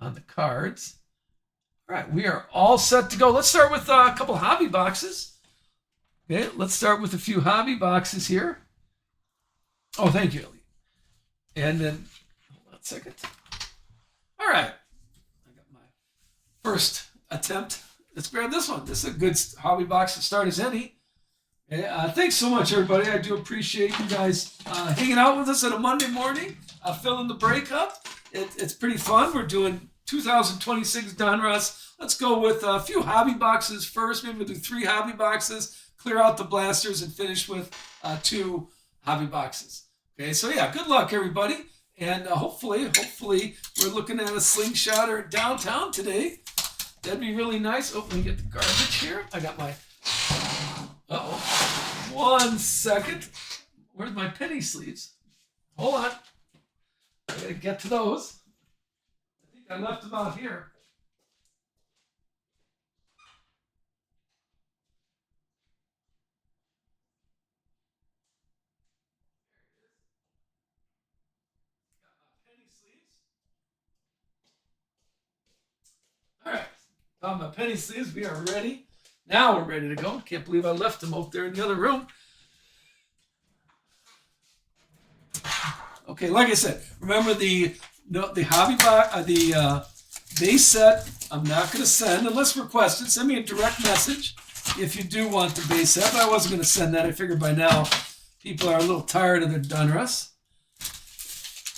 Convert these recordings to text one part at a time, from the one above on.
on the cards. All right, we are all set to go. Let's start with a couple hobby boxes. Okay, let's start with a few hobby boxes here. Oh, thank you, Ellie. And then, hold on a second. All right, I got my first attempt. Let's grab this one. This is a good hobby box to start as any. Okay, thanks so much, everybody. I do appreciate you guys hanging out with us on a Monday morning, filling the break up. It's pretty fun. We're doing 2026 Donruss. Let's go with a few hobby boxes first. Maybe we'll do 3 hobby boxes, clear out the blasters, and finish with 2 hobby boxes. Okay, so yeah, good luck, everybody. And hopefully, we're looking at a slingshot or downtown today. That'd be really nice. Oh, let me get the garbage here. I got my... Uh-oh. 1 second. Where's my penny sleeves? Hold on. I gotta get to those. I think I left them out here. Got my penny sleeves. All right. Got my penny sleeves. We are ready. Now we're ready to go. Can't believe I left them out there in the other room. Okay, like I said, remember the hobby box, the base set. I'm not going to send unless requested. Send me a direct message if you do want the base set. But I wasn't going to send that. I figured by now people are a little tired of their Donruss.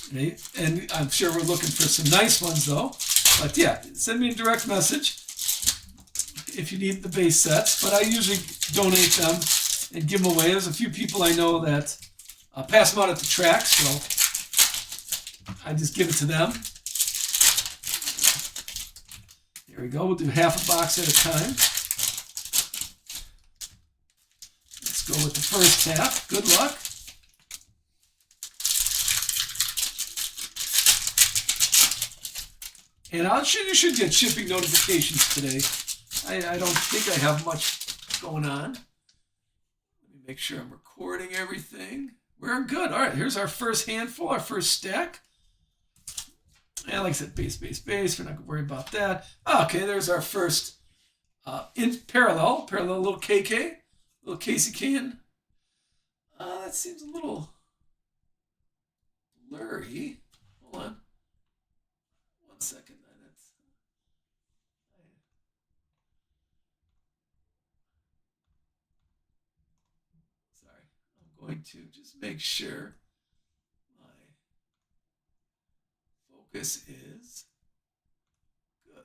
Okay? And I'm sure we're looking for some nice ones though. But yeah, send me a direct message if you need the base sets, but I usually donate them and give them away. There's a few people I know that pass them out at the track, so I just give it to them. Here we go. We'll do half a box at a time. Let's go with the first half. Good luck. And you should get shipping notifications today. I don't think I have much going on. Let me make sure I'm recording everything. We're good. All right, here's our first handful, our first stack. And like I said, base. We're not going to worry about that. Okay, there's our first in parallel little KK, little Casey can. That seems a little blurry. Hold on. 1 second. Going to just make sure my focus is good.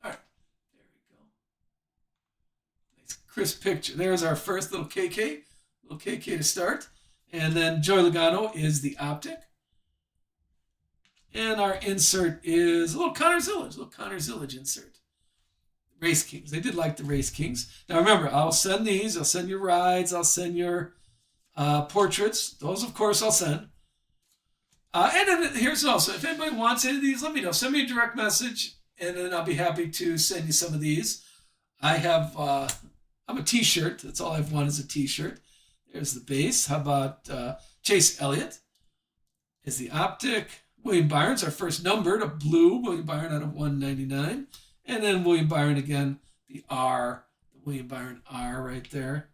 All right, there we go. Nice crisp picture. There's our first little KK to start. And then Joey Logano is the optic. And our insert is a little Connor Zillage insert. Race Kings. They did like the Race Kings. Now remember, I'll send these. I'll send your rides. I'll send your portraits. Those, of course, I'll send. And then here's also, if anybody wants any of these, let me know. Send me a direct message, and then I'll be happy to send you some of these. I have, I'm a t-shirt. That's all I've won is a t-shirt. There's the base. How about Chase Elliott is the optic. William Byron's our first numbered, a blue William Byron out of 199. And then William Byron again, the R, the William Byron R right there.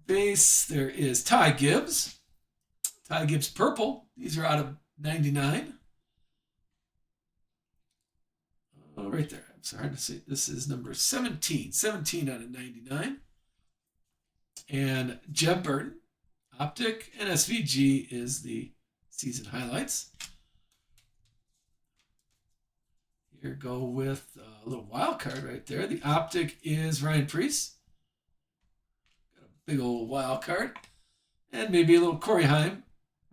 Base, there is Ty Gibbs. Ty Gibbs purple. These are out of 99. Oh, right there. I'm sorry to say this is number 17. 17 out of 99. And Jeb Burton, optic, and SVG is the season highlights. Here go with a little wild card right there. The optic is Ryan Preece. Big old wild card. And maybe a little Corey Heim,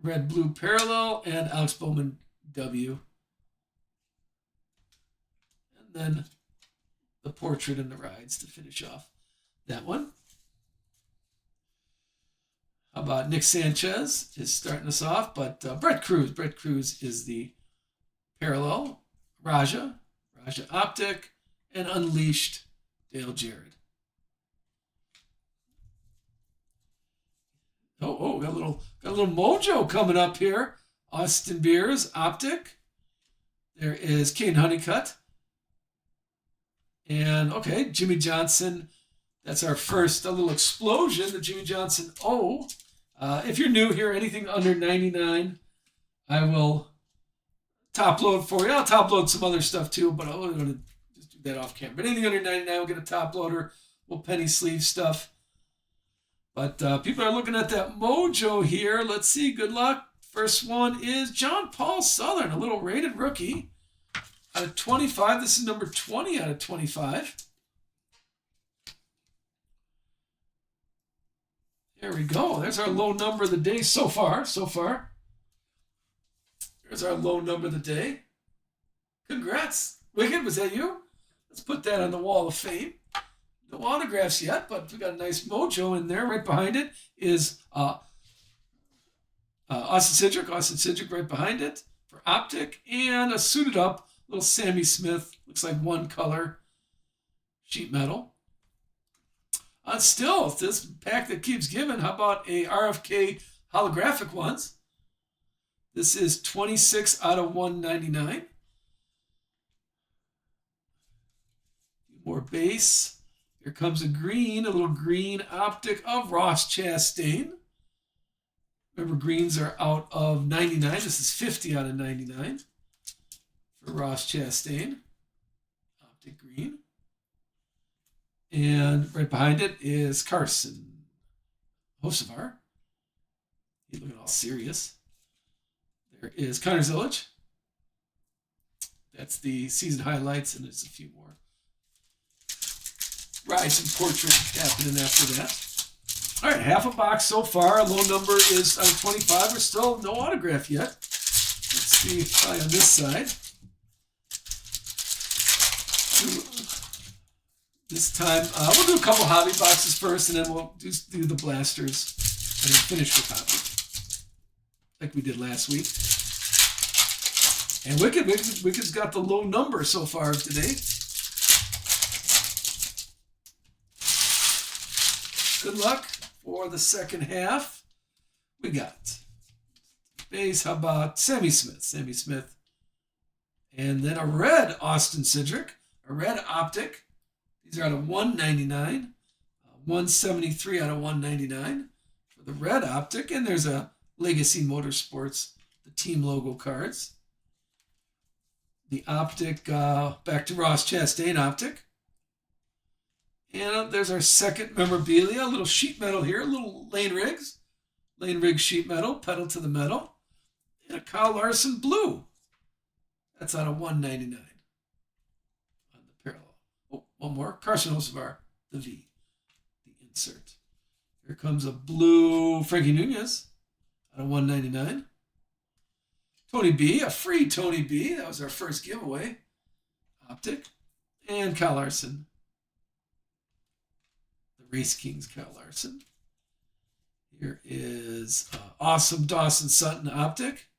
red blue parallel, and Alex Bowman W. And then the portrait and the rides to finish off that one. How about Nick Sanchez is starting us off, but Brett Cruz is the parallel. Raja optic, and Unleashed Dale Jarrett. Got a little mojo coming up here. Austin Beers, optic. There is Kane Honeycutt. And, okay, Jimmy Johnson. That's our first little explosion, the Jimmy Johnson O. If you're new here, anything under 99, I will top load for you. I'll top load some other stuff too, but I'm going to just do that off camera. But anything under 99, we'll get a top loader. We'll penny sleeve stuff. But people are looking at that mojo here. Let's see. Good luck. First one is John Paul Southern, a little rated rookie. Out of 25. This is number 20 out of 25. There we go. There's our low number of the day so far. There's our low number of the day. Congrats. Wicked, was that you? Let's put that on the wall of fame. No autographs yet, but we got a nice mojo in there. Right behind it is Austin Cedric right behind it for Optic. And a suited up little Sammy Smith. Looks like one color sheet metal. Still, this pack that keeps giving. How about a RFK holographic ones? This is 26 out of 199. More base. Here comes a little green Optic of Ross Chastain. Remember, greens are out of 99. This is 50 out of 99 for Ross Chastain. Optic green. And right behind it is Carson Hocevar. He's looking all serious. There is Connor Zillage. That's the season highlights, and there's a few more rides and portraits happening after that. All right, half a box so far. Low number is 25. We're still no autograph yet. Let's see, probably on this side. This time, we'll do a couple hobby boxes first, and then we'll just do the blasters and then finish with hobby, like we did last week. And Wicked's got the low number so far today. Good luck for the second half. We got base. How about Sammy Smith, and then a red Austin Cedric, a red Optic. These are out of 199, 173 out of 199 for the red Optic. And there's a Legacy Motorsports, the team logo cards. The Optic, back to Ross Chastain Optic. And there's our second memorabilia, a little sheet metal here, a little Lane Riggs sheet metal, pedal to the metal. And a Kyle Larson blue. That's out of 199. One more. Carson Hocevar, the V, the insert. Here comes a blue Frankie Nunez out of 199. Tony B, a free Tony B. That was our first giveaway. Optic. And Kyle Larson. The Race Kings Kyle Larson. Here is awesome Dawson Sutton Optic.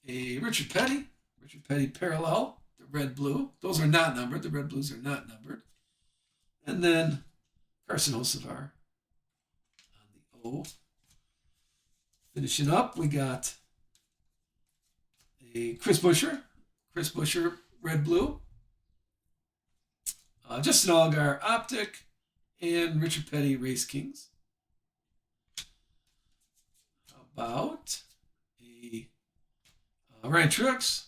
A Richard Petty parallel. Red-blue. Those are not numbered. The red-blues are not numbered. And then Carson Hocevar on the O. Finishing up, we got a Chris Buescher red-blue. Justin Allgaier Optic. And Richard Petty Race Kings. How about a Ryan Truex?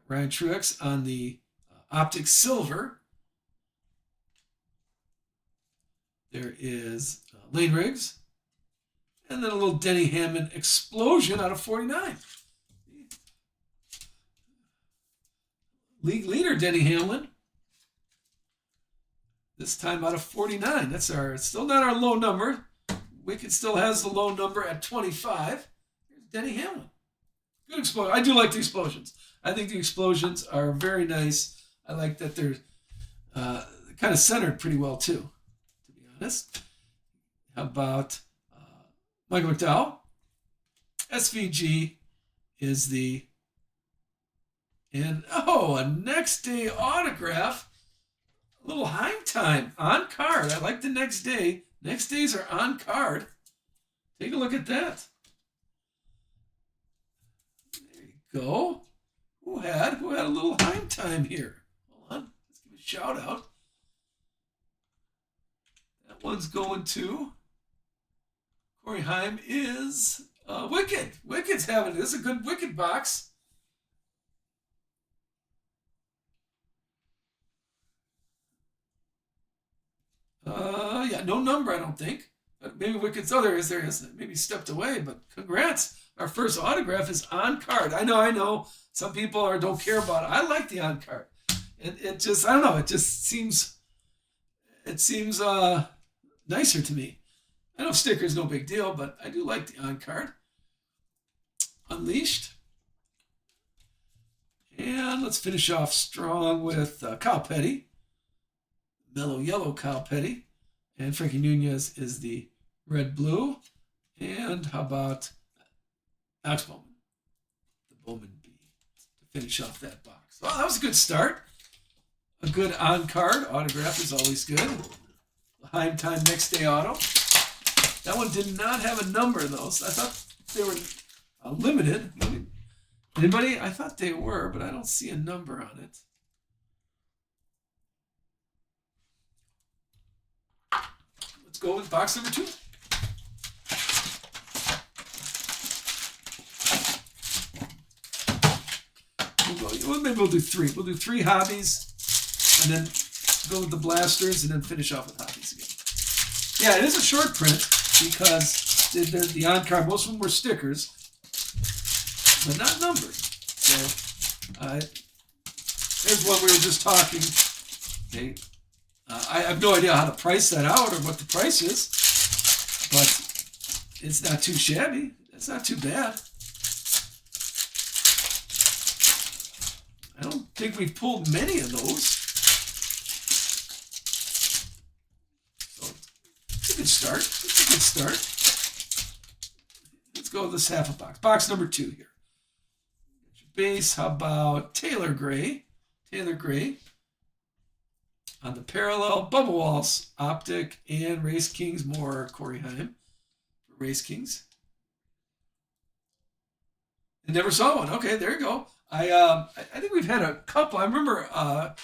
Ryan Truex on the Optic Silver. There is Lane Riggs. And then a little Denny Hamlin explosion out of 49. League leader Denny Hamlin. This time out of 49. That's still not our low number. Wicked still has the low number at 25. Here's Denny Hamlin. Good explosion. I do like the explosions. I think the explosions are very nice. I like that they're kind of centered pretty well, too, to be honest. How about Michael McDowell? SVG is the... And, a next day autograph. A little Heim time on card. I like the next day. Next days are on card. Take a look at that. There you go. had a little Heim time here? Hold on. Let's give a shout out. That one's going to Corey Heim is Wicked. Wicked's having this is a good Wicked box. Yeah, no number, I don't think. But maybe Wicked's, there is. Maybe stepped away, but congrats. Our first autograph is on card. I know. Some people don't care about it. I like the on card. It just, I don't know, it seems nicer to me. I know stickers, no big deal, but I do like the on card. Unleashed. And let's finish off strong with Kyle Petty. Mellow yellow Kyle Petty. And Frankie Nunez is the red-blue. And how about Alex Bowman? The Bowman B to finish off that box. Well, that was a good start. A good on-card. Autograph is always good. Heim Time Next Day Auto. That one did not have a number, though. So I thought they were limited. Anybody? I thought they were, but I don't see a number on it. Let's go with box number 2. Maybe we'll do 3. We'll do 3 hobbies, and then go with the blasters, and then finish off with hobbies again. Yeah, it is a short print because the on-card, most of them were stickers, but not numbered. So here's one we were just talking. Okay, I have no idea how to price that out or what the price is, but it's not too shabby. It's not too bad. I don't think we've pulled many of those. So it's a good start. It's a good start. Let's go with this half a box. Box number 2 here. Base, how about Taylor Gray? Taylor Gray. On the parallel, Bubba Walls, Optic, and Race Kings, more Corey Heim. Race Kings. I never saw one. Okay, there you go. I think we've had a couple. I remember a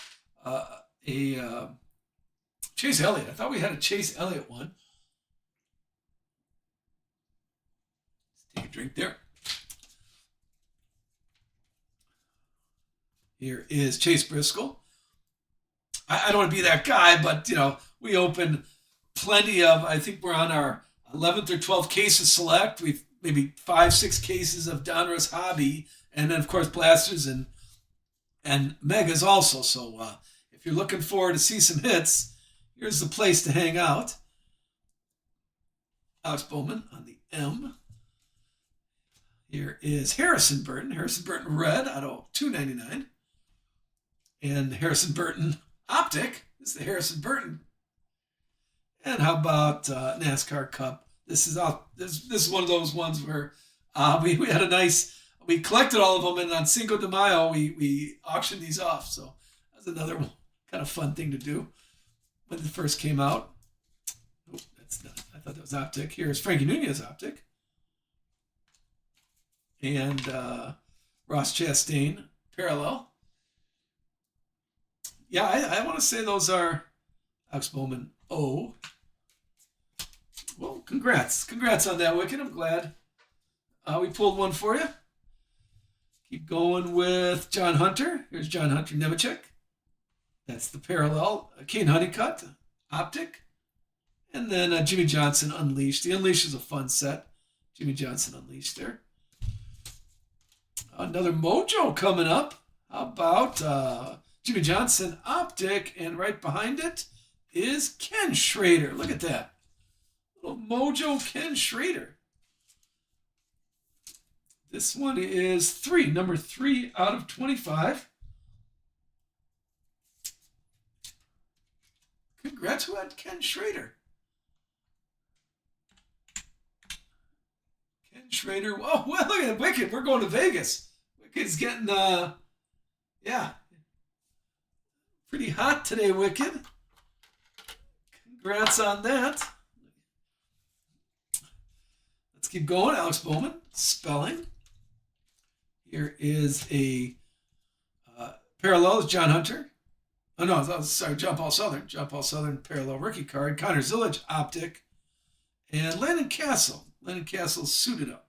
Chase Elliott. I thought we had a Chase Elliott one. Let's take a drink there. Here is Chase Briscoe. I don't want to be that guy, but, we open plenty of, I think we're on our 11th or 12th cases select. We've maybe 5-6 cases of Donruss Hobby, and then, of course, blasters and megas also. So if you're looking forward to see some hits, here's the place to hang out. Alex Bowman on the M. Here is Harrison Burton. Harrison Burton red out of $2.99. And Harrison Burton Optic. This is the Harrison Burton. And how about NASCAR Cup? This is one of those ones where we had a nice. We collected all of them, and on Cinco de Mayo we auctioned these off. So that's another one, kind of fun thing to do when they first came out. Oh, that's not. I thought that was Optic. Here's Frankie Nunez Optic, and Ross Chastain parallel. Yeah, I want to say those are Alex Bowman O. Well, congrats on that, Wicked. I'm glad we pulled one for you. Keep going with John Hunter. Here's John Hunter Nemechek. That's the parallel. Kane Honeycutt Optic. And then Jimmy Johnson Unleashed. The Unleashed is a fun set. Jimmy Johnson Unleashed there. Another Mojo coming up. How about Jimmy Johnson Optic? And right behind it is Ken Schrader. Look at that. Little Mojo Ken Schrader. This one is number 3 out of 25. Congrats, who had Ken Schrader? Ken Schrader. Oh, well, look at Wicked. We're going to Vegas. Wicked's getting, pretty hot today, Wicked. Congrats on that. Let's keep going. Alex Bowman, spelling. Here is a Parallel is John Hunter. Oh, no, sorry, John Paul Southern. John Paul Southern parallel rookie card. Connor Zillage optic. And Landon Castle. Landon Castle suited up.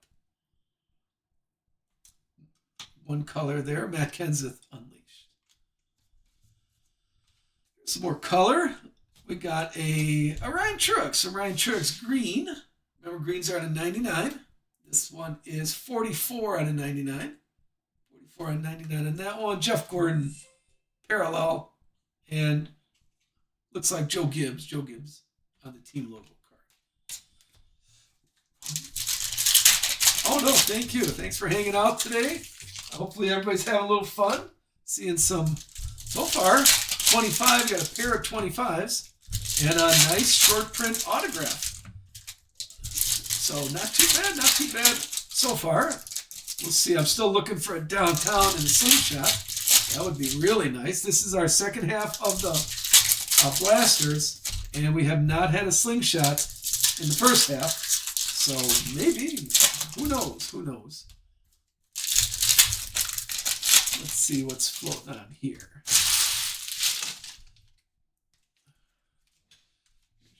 One color there. Matt Kenseth Unleashed. Some more color. We got a Ryan Truex. A Ryan Truex green. Remember, greens are out of 99. This one is 44 out of 99. 44 out of 99 on that one. Jeff Gordon parallel. And looks like Joe Gibbs. Joe Gibbs on the team logo card. Oh, no, thank you. Thanks for hanging out today. Hopefully everybody's having a little fun. Seeing some, so far, 25. Got a pair of 25s and a nice short print autograph. So not too bad so far. We'll see. I'm still looking for a downtown and a slingshot. That would be really nice. This is our second half of the blasters, and we have not had a slingshot in the first half. So maybe, who knows? Who knows? Let's see what's floating on here.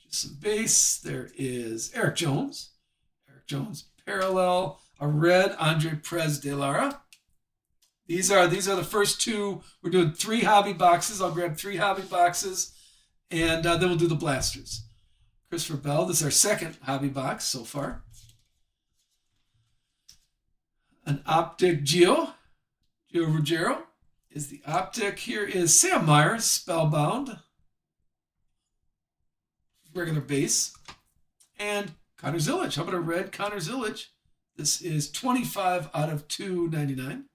There's some base. There is Eric Jones. Eric Jones parallel. A red Andre Perez de Lara. These are the first two. We're doing 3 hobby boxes. I'll grab 3 hobby boxes, and then we'll do the blasters. Christopher Bell. This is our second hobby box so far. An optic Gio Ruggiero is the optic. Here is Sam Meyer, Spellbound. Regular base. And Connor Zillage. How about a red Connor Zillage? This is 25 out of 299.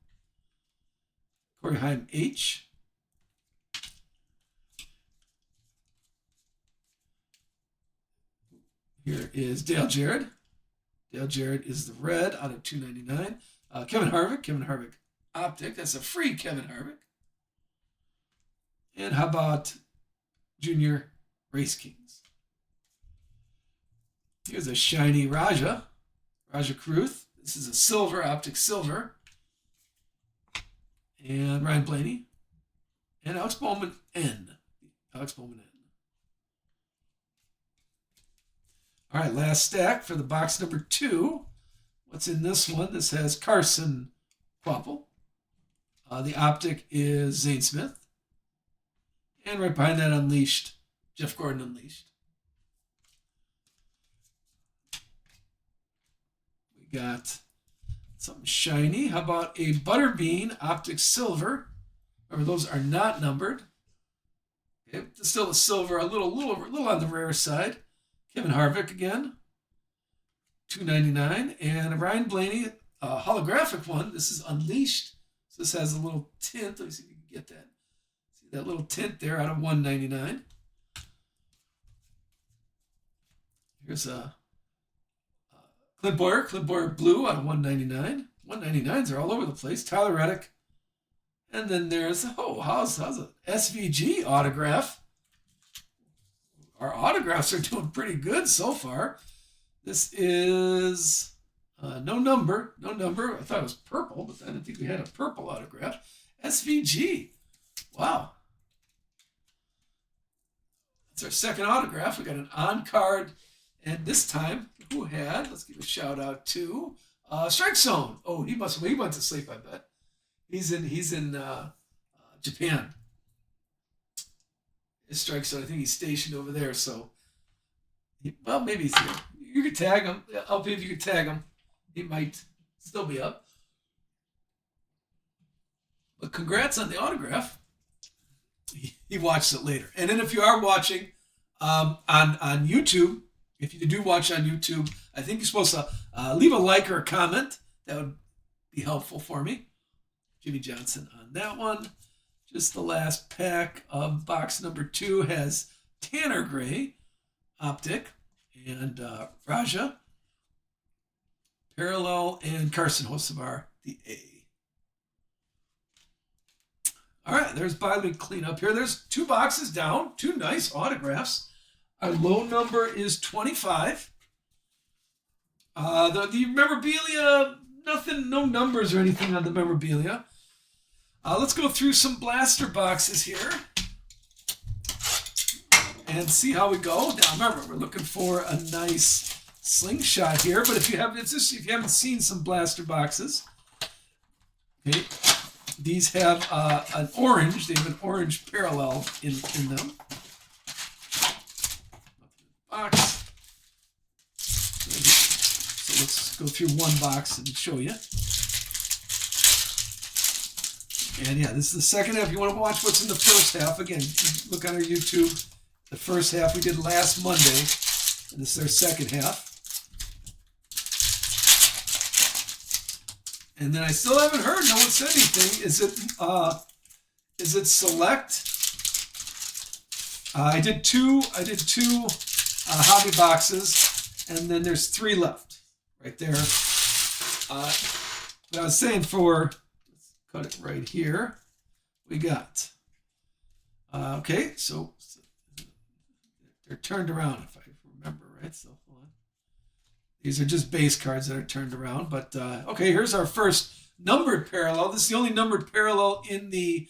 Corey Heim H. Here is Dale Jarrett. Dale Jarrett is the red out of 299. Kevin Harvick optic. That's a free Kevin Harvick. And how about Junior Race Kings? Here's a shiny Raja Caruth. This is a silver, optic silver. And Ryan Blaney. And Alex Bowman N. Alex Bowman N. All right, last stack for the box number 2. What's in this one? This has Carson Kvapil. The optic is Zane Smith. And right behind that, Unleashed. Jeff Gordon Unleashed. We got something shiny. How about a Butterbean Optic Silver? Remember, those are not numbered. Okay, still a silver, a little on the rare side. Kevin Harvick again, $2.99, and a Ryan Blaney holographic one. This is Unleashed. So this has a little tint. Let me see if you can get that. See that little tint there out of $1.99. Here's a Clint Boyer blue out of $1.99. $1.99s are all over the place. Tyler Reddick. And then there's, how's an SVG autograph? Our autographs are doing pretty good so far. This is no number. I thought it was purple, but I didn't think we had a purple autograph. SVG. Wow. That's our second autograph. We got an on-card. And this time, who had, let's give a shout out to Strike Zone. Oh, he went to sleep, I bet. He's in Japan. His Strike Zone, I think he's stationed over there. So, maybe he's here. You could tag him. I'll be if you could tag him. He might still be up. But congrats on the autograph. He watched it later. And then if you are watching on YouTube, if you do watch on YouTube, I think you're supposed to leave a like or a comment. That would be helpful for me. Jimmy Johnson on that one. Just the last pack of box number 2 has Tanner Gray, optic, and Raja, parallel, and Carson Hocevar, the A. All right, there's BuyLink cleanup here. There's 2 boxes down, 2 nice autographs. Our low number is 25. The memorabilia, nothing, no numbers or anything on the memorabilia. Let's go through some blaster boxes here and see how we go. Now, remember, we're looking for a nice slingshot here, but if you haven't seen some blaster boxes, okay, these have an orange. They have an orange parallel in them. Box. So let's go through one box and show you. And yeah, this is the second half. You want to watch what's in the first half. Again, look on our YouTube. The first half we did last Monday, and this is our second half. And then I still haven't heard. No one said anything. Is it select? I did two hobby boxes, and then there's 3 left right there. But I was saying let's cut it right here. We got okay, so they're turned around if I remember right. So hold on. These are just base cards that are turned around. But okay, here's our first numbered parallel. This is the only numbered parallel in the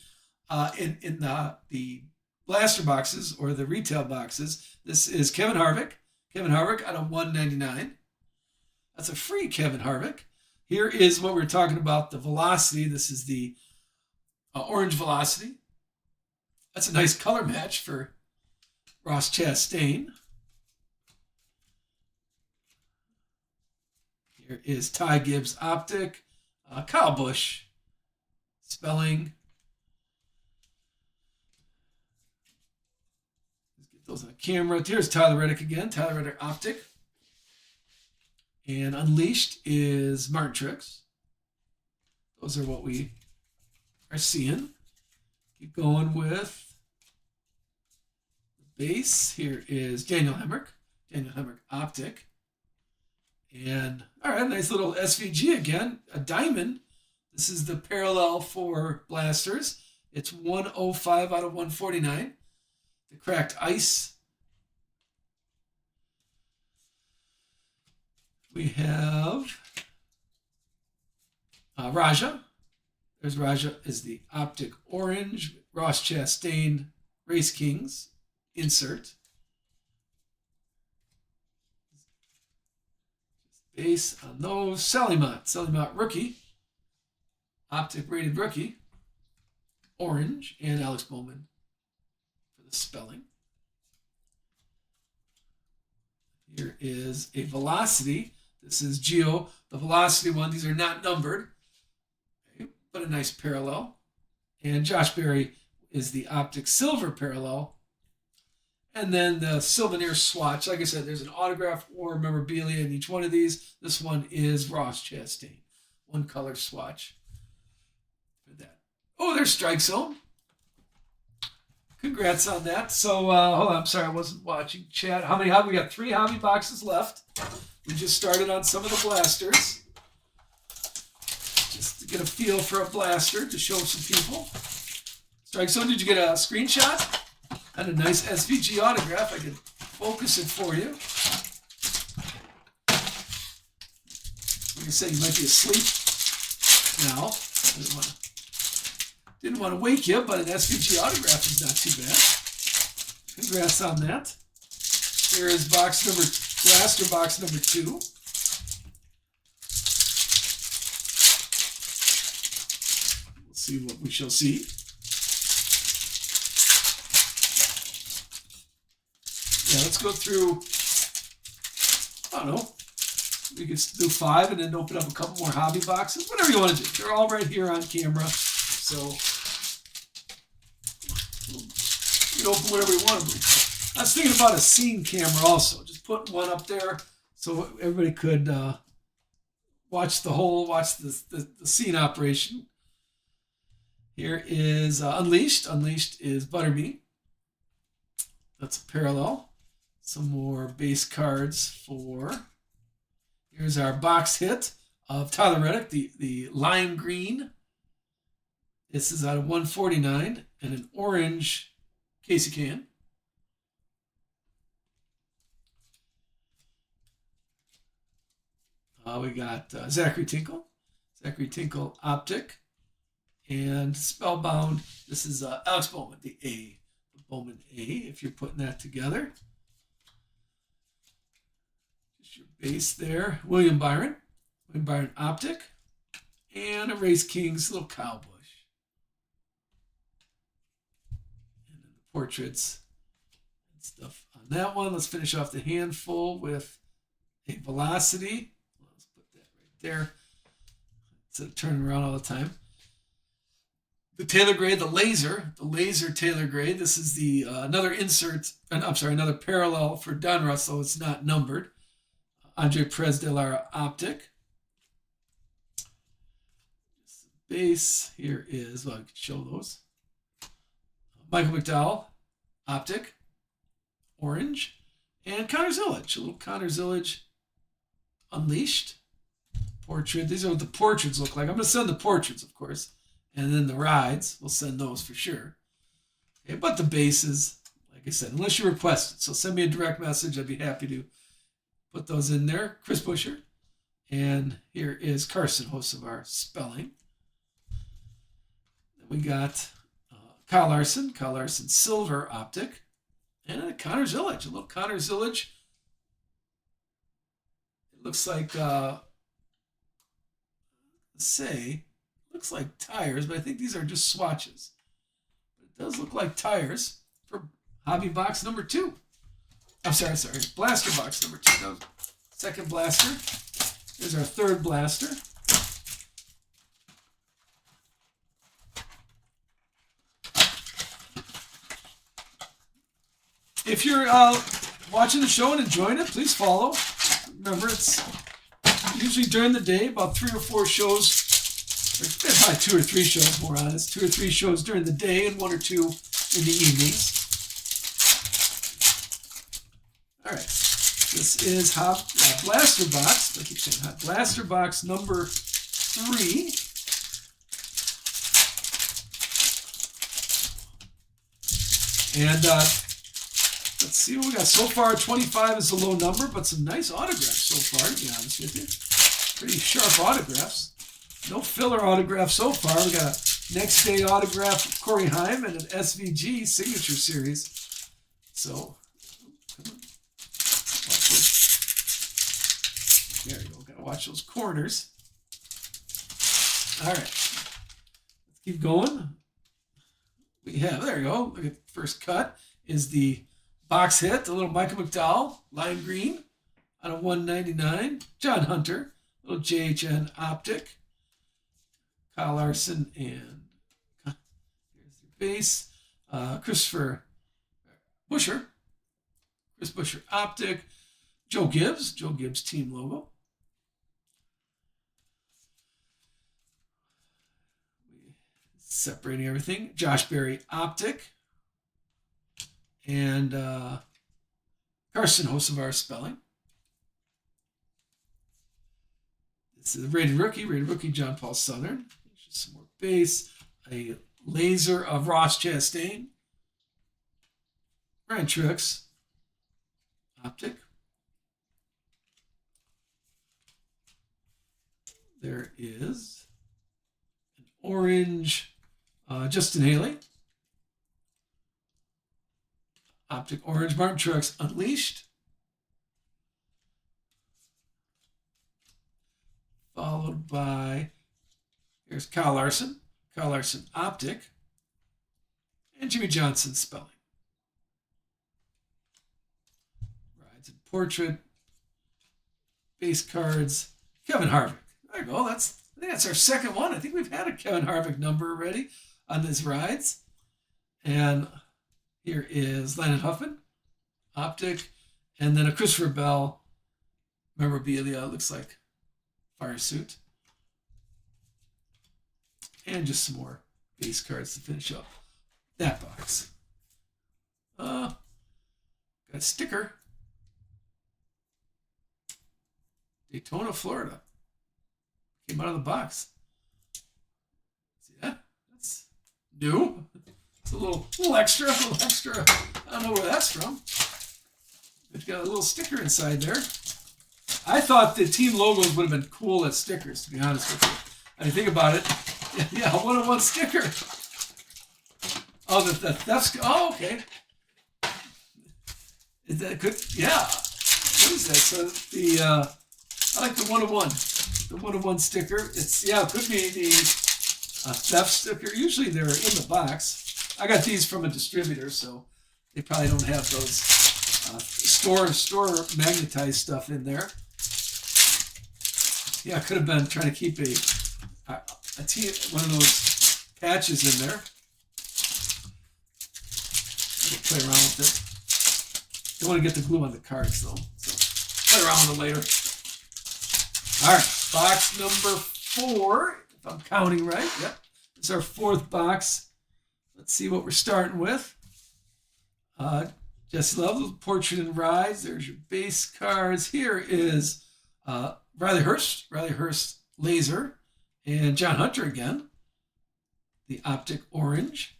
blaster boxes or the retail boxes. This is Kevin Harvick. Kevin Harvick out of 199. That's a free Kevin Harvick. Here is what we're talking about, the velocity. This is the orange velocity. That's a nice color match for Ross Chastain. Here is Ty Gibbs Optic. Kyle Busch spelling. Let's get those on camera. Here's Tyler Reddick again. Tyler Reddick Optic. And Unleashed is Martin Truex. Those are what we are seeing. Keep going with the base. Here is Daniel Hemrick. Daniel Hemrick Optic. And, all right, nice little SVG again. A diamond. This is the parallel for blasters. It's 105 out of 149. The cracked ice. We have Raja. There's Raja is the Optic Orange. Ross Chastain Race Kings insert. Base on those. Sally Mott Rookie. Optic Rated Rookie. Orange. And Alex Bowman for the spelling. Here is a Velocity. This is Geo, the Velocity one. These are not numbered, okay, but a nice parallel. And Josh Berry is the Optic Silver parallel. And then the Souvenir swatch. Like I said, there's an autograph or memorabilia in each one of these. This one is Ross Chastain. One color swatch for that. Oh, there's Strike Zone. Congrats on that. So, hold on. I'm sorry, I wasn't watching chat. How many have we got? 3 hobby boxes left. We just started on some of the blasters. Just to get a feel for a blaster to show some people. Strike Zone, did you get a screenshot? And a nice SVG autograph. I can focus it for you. Like I said, you might be asleep now. Didn't want to wake you, but an SVG autograph is not too bad. Congrats on that. Here is blaster box number 2. We'll see what we shall see. Yeah, let's go through, I don't know, we could do 5 and then open up a couple more hobby boxes, whatever you want to do. They're all right here on camera, so you can open whatever you want to do. I was thinking about a scene camera also, just putting one up there so everybody could watch the scene operation. Here is Unleashed. Unleashed is Butterbean. That's a parallel. Some more base cards for. Here's our box hit of Tyler Reddick, the lime green. This is out of 149 and an orange Casey Can. We got Zachary Tinkle Optic, And Spellbound, this is Alex Bowman, the A. The Bowman A, if you're putting that together. Just your base there. William Byron Optic. And a Race Kings little cow bush. And then the portraits and stuff on that one. Let's finish off the handful with a Velocity. Let's put that right there. Instead of turning around all the time. The Taylor Grade, the laser Taylor Grade. This is the another parallel for Donruss, so it's not numbered. Andre Perez de Lara Optic. Base here is, well, I can show those. Michael McDowell Optic, orange, and Connor Zillage, a little Connor Zillage Unleashed portrait. These are what the portraits look like. I'm going to send the portraits, of course. And then the rides, we'll send those for sure. Okay, but the bases, like I said, unless you request it. So send me a direct message. I'd be happy to put those in there. Chris Buescher. And here is Carson, host of our spelling. Then we got Kyle Larson Silver Optic. And a Connor Zillage, a little Connor Zillage. It looks like, looks like tires, but I think these are just swatches. But it does look like tires for hobby box number 2. I'm sorry, blaster box number 2. No, second blaster. Here's our third blaster. If you're watching the show and enjoying it, please follow. Remember, it's usually during the day, about 3 or 4 shows. Probably 2 or 3 shows, more honest. 2 or 3 shows during the day and 1 or 2 in the evenings. All right. This is Blaster Box. I keep saying Hot Blaster Box number 3. And let's see what we got so far. 25 is a low number, but some nice autographs so far, to be honest with you. Pretty sharp autographs. No filler autograph so far. We got a next day autograph of Corey Heim and an SVG signature series. So, there you go. Got to watch those corners. All right. Let's keep going. We have, there you go. Look at the first cut is the box hit, the little Michael McDowell, lime green out of 199. John Hunter, little JHN Optic. Kyle Larson, and here's your base. Chris Buescher Optic. Joe Gibbs team logo. Separating everything. Josh Berry Optic. And Carson, host of our spelling. This is a rated rookie John Paul Southern. Some more base, a laser of Ross Chastain, Brian Truex Optic. There is an orange Justin Haley Optic, orange Martin Truex Unleashed, followed by, here's Kyle Larson Optic, and Jimmy Johnson spelling. Rides and portrait, base cards, Kevin Harvick. There you go. I think that's our second one. I think we've had a Kevin Harvick number already on these rides. And here is Landon Huffman Optic, and then a Christopher Bell memorabilia. Looks like fire suit. And just some more base cards to finish up that box. Got a sticker. Daytona, Florida. Came out of the box. See that? That's new. It's a little extra. I don't know where that's from. It's got a little sticker inside there. I thought the team logos would have been cool as stickers, to be honest with you. I mean, think about it. Yeah, a 101 sticker. Oh, that's oh, okay. Is that good? Yeah. What is that? So the I like the 101. The 101 sticker. It's yeah, it could be the theft sticker. Usually they're in the box. I got these from a distributor, so they probably don't have those store magnetized stuff in there. Yeah, I could have been trying to keep one of those patches in there. Play around with it. Don't want to get the glue on the cards though, so play around with it later. All right, box number 4, if I'm counting right. Yep, it's our 4th box. Let's see what we're starting with. Jesse Love, Portrait and Rides. There's your base cards. Here is Riley Hurst Laser, and John Hunter again. The Optic Orange.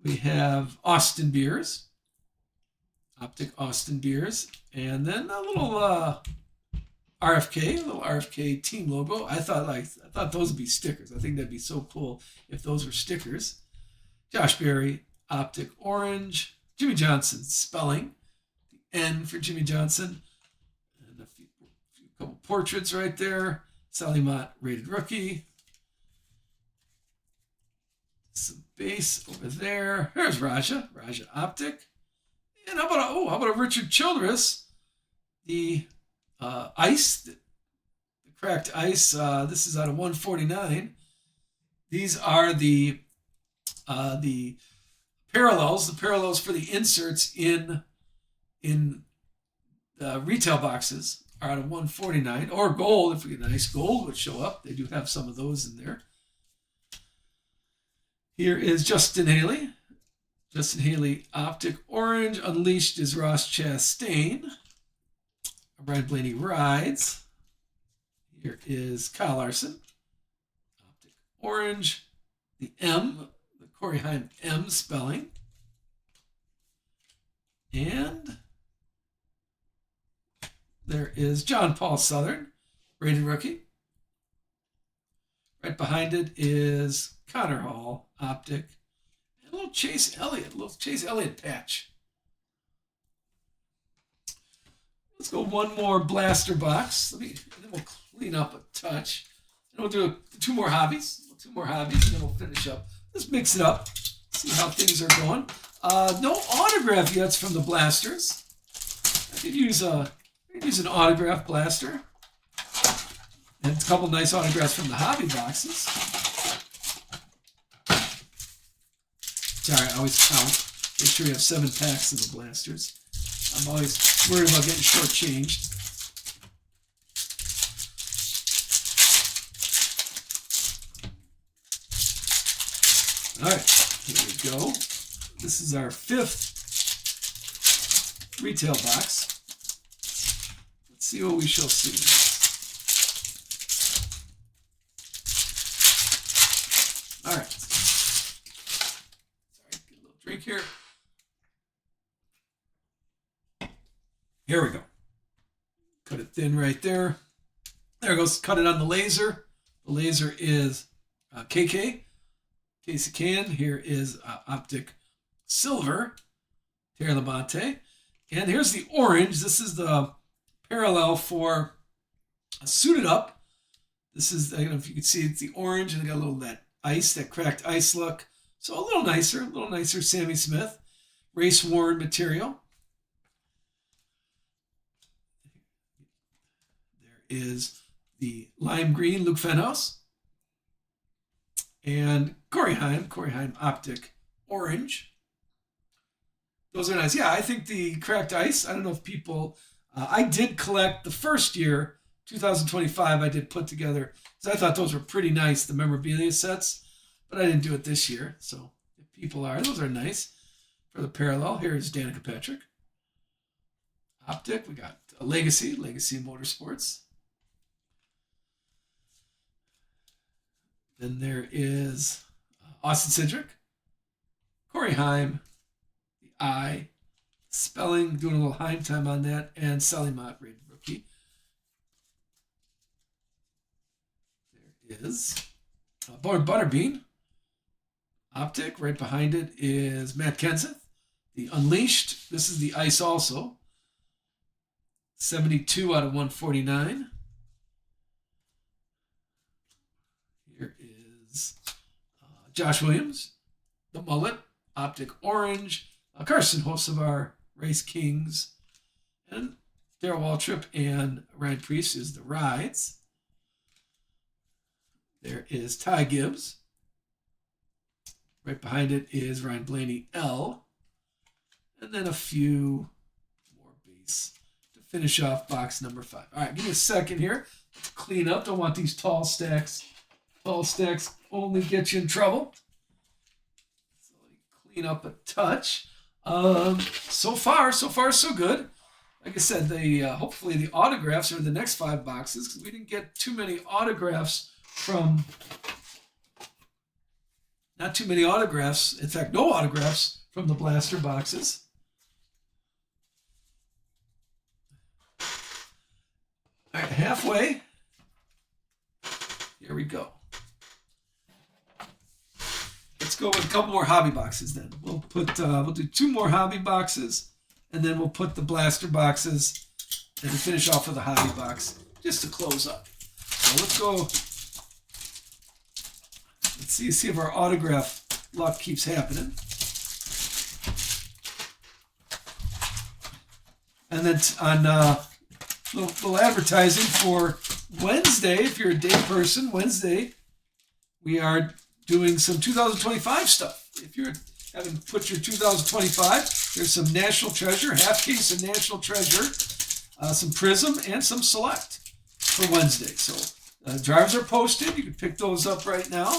We have Austin Beers, Optic Austin Beers, and then a little RFK team logo. I thought those would be stickers. I think that'd be so cool if those were stickers. Josh Berry, Optic Orange, Jimmy Johnson spelling, the N for Jimmy Johnson, and a couple portraits right there. Sally Mott, rated rookie. Some base over there. Here's Raja Optic. And how about a Richard Childress? The ice, the cracked ice. This is out of 149. These are the parallels. The parallels for the inserts in retail boxes are out of 149. Or gold, if we get a nice gold would show up. They do have some of those in there. Here is Justin Haley. Justin Haley, Optic Orange. Unleashed is Ross Chastain. Brian Blaney Rides. Here is Kyle Larson. Optic Orange. The M, the Corey Heim M spelling. And there is John Paul Southern, rated rookie. Right behind it is Connor Hall, Optic, and a little Chase Elliott patch. Let's go one more blaster box. And then we'll clean up a touch. And we'll do 2 more hobbies. 2 more hobbies, and then we'll finish up. Let's mix it up. See how things are going. No autograph yet from the blasters. I could use an autograph blaster. And a couple nice autographs from the hobby boxes. Sorry, I always count. Make sure you have 7 packs of the blasters. I'm always worried about getting shortchanged. All right, here we go. This is our 5th retail box. Let's see what we shall see. All right. Sorry, get a little drink here. Here we go. Cut it thin right there. There it goes. Cut it on the laser. The laser is KK. Casey Can. Here is Optic Silver. Terry Labonte. And here's the orange. This is the parallel for Suited Up. This is, I don't know if you can see, it's the orange, and they got a little that cracked ice look. So a little nicer Sammy Smith. Race worn material. There is the lime green Luke Fenhaus. And Corey Heim Optic Orange. Those are nice. Yeah, I think the cracked ice, I don't know if people, I did collect the first year, 2025, I did put together, because I thought those were pretty nice, the memorabilia sets, but I didn't do it this year. So if people are, those are nice for the parallel. Here's Danica Patrick. Optic, we got Legacy Motorsports. Then there is Austin Cindric, Corey Heim, the I, spelling, doing a little Heim time on that, and Sally Mott, rated rookie. is Butterbean Optic. Right behind it is Matt Kenseth. The Unleashed. This is the ice also. 72 out of 149. Here is Josh Williams. The Mullet. Optic Orange. Carson Hocevar. Race Kings. And Darrell Waltrip and Ryan Preece is the Rides. There is Ty Gibbs. Right behind it is Ryan Blaney L. And then a few more base to finish off box number 5. All right, give me a second here. Let's clean up. Don't want these tall stacks. Tall stacks only get you in trouble. So clean up a touch. So far, so good. Like I said, hopefully the autographs are in the next 5 boxes because we didn't get too many autographs from. Not too many autographs. In fact, no autographs from the blaster boxes. All right, halfway. Here we go. Let's go with a couple more hobby boxes then. We'll do 2 more hobby boxes, and then we'll put the blaster boxes and finish off with a hobby box just to close up. So let's go. Let's see if our autograph luck keeps happening. And then on little advertising for Wednesday, if you're a day person, Wednesday, we are doing some 2025 stuff. If you haven't put your 2025, there's some National Treasure, half case of National Treasure, some Prism, and some Select for Wednesday. So drives are posted. You can pick those up right now.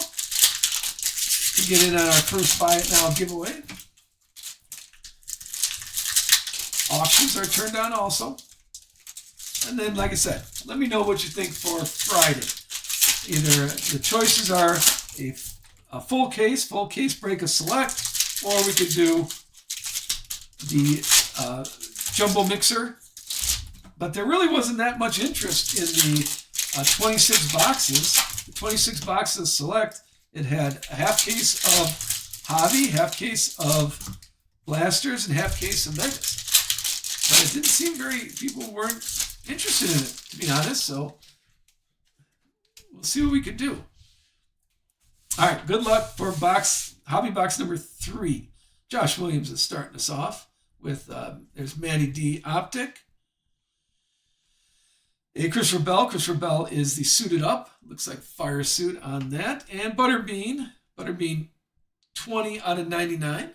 You get in on our first Buy It Now giveaway. Auctions are turned on also. And then, like I said, let me know what you think for Friday. Either the choices are a full case break of Select, or we could do the jumbo mixer. But there really wasn't that much interest in the 26 boxes. The 26 boxes of Select, it had a half case of Hobby, half case of Blasters, and half case of Megas. But it didn't seem people weren't interested in it, to be honest, so we'll see what we can do. All right, good luck for hobby box number 3. Josh Williams is starting us off with, there's Matty D Optic. Hey, Christopher Bell. Christopher Bell is the suited up. Looks like fire suit on that. And Butterbean 20 out of 99.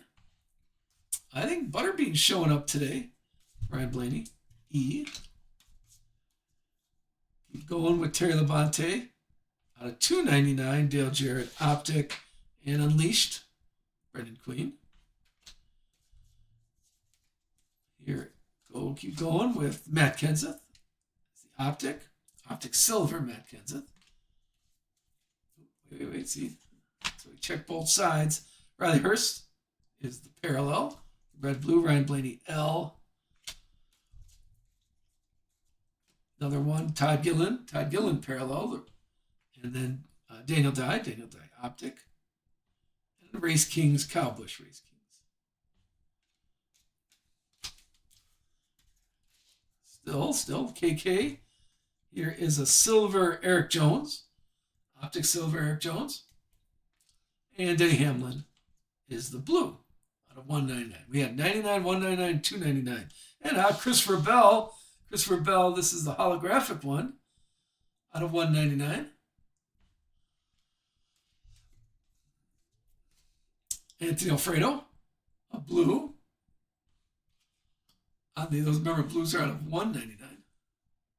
I think Butterbean's showing up today. Ryan Blaney, E. Keep going with Terry Labonte. Out of 299, Dale Jarrett, Optic, and Unleashed, Brendan Queen. Here, keep going with Matt Kenseth. The Optic Silver, Matt Kenseth. Wait, see. So we check both sides. Riley Hurst is the parallel. Red-blue, Ryan Blaney, L. Another one, Todd Gillen parallel. And then Daniel Dye Optic. And Race Kings, Kyle Busch Race Kings. Still, KK. Here is a silver Eric Jones. Optic silver Eric Jones. And Denny Hamlin is the blue out of 199. We had 99, 199, 299. And Christopher Bell. This is the holographic one out of 199. Anthony Alfredo, a blue. Those number blues are out of 199.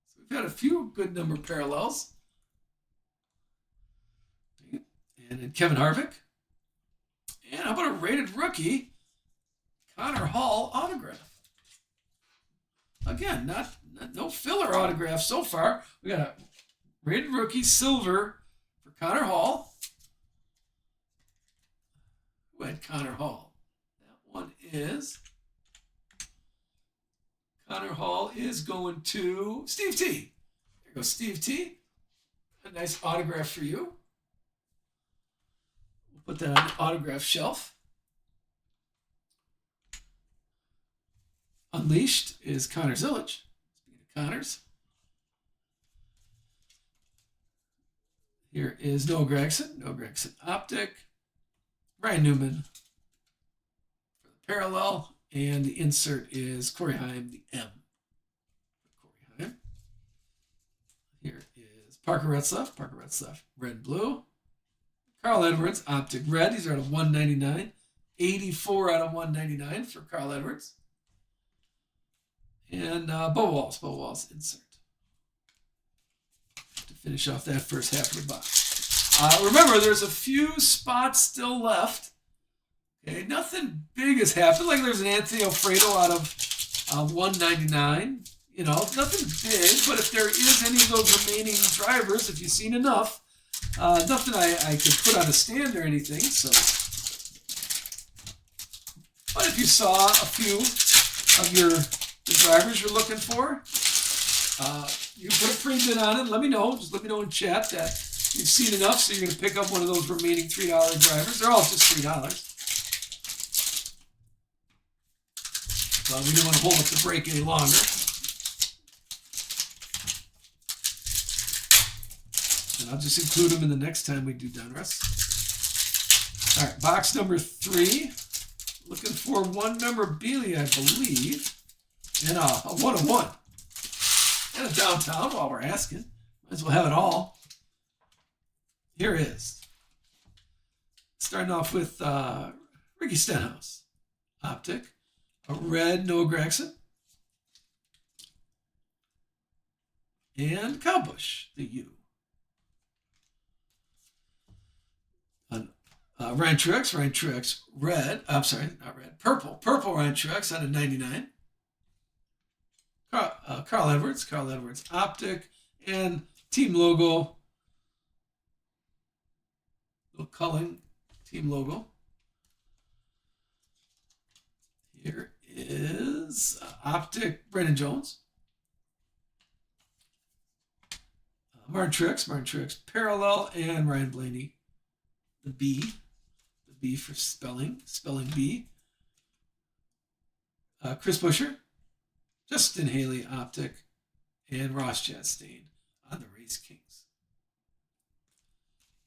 So we've had a few good number parallels. And then Kevin Harvick. And how about a rated rookie, Connor Hall autograph? Again, no filler autograph so far. We got a rated rookie silver for Connor Hall. Who had Connor Hall? That one is Connor Hall is going to Steve T. There goes Steve T. A nice autograph for you. We'll put that on the autograph shelf. Unleashed is Connor Zillage. Speaking of Connors. Here is Noah Gregson. Noah Gregson Optic. Ryan Newman for the parallel. And the insert is Corey Heim, the M. Corey Heim. Here is Parker Retzlaff. Parker Retzlaff, red blue. Carl Edwards, Optic red. These are out of 199. 84 out of 199 for Carl Edwards. And Bo Walls insert. To finish off that first half of the box. Remember, there's a few spots still left. Okay, nothing big has happened. Like there's an Anthony Alfredo out of 199. You know, nothing big. But if there is any of those remaining drivers, if you've seen enough, nothing I could put on a stand or anything. So, but if you saw a few of the drivers you're looking for, you put a free bid on it. Let me know. Just let me know in chat that you've seen enough, so you're going to pick up one of those remaining $3 drivers. They're all just $3. So we don't want to hold up the break any longer. And I'll just include them in the next time we do Donruss. All right, box number 3. Looking for one memorabilia, I believe. And a 101. And a downtown while we're asking. Might as well have it all. Here is. Starting off with Ricky Stenhouse. Optic. A red Noah Gregson. And Kyle Busch, the U. Ryan Truex, red. I'm sorry, not red. Purple Ryan Truex out of 99. Carl Edwards, Optic, and team logo. Little culling team logo. Here is Optic, Brandon Jones. Martin Truex, parallel, and Ryan Blaney, the B for spelling B. Chris Buescher, Justin Haley, Optic, and Ross Chastain on the Race Kings.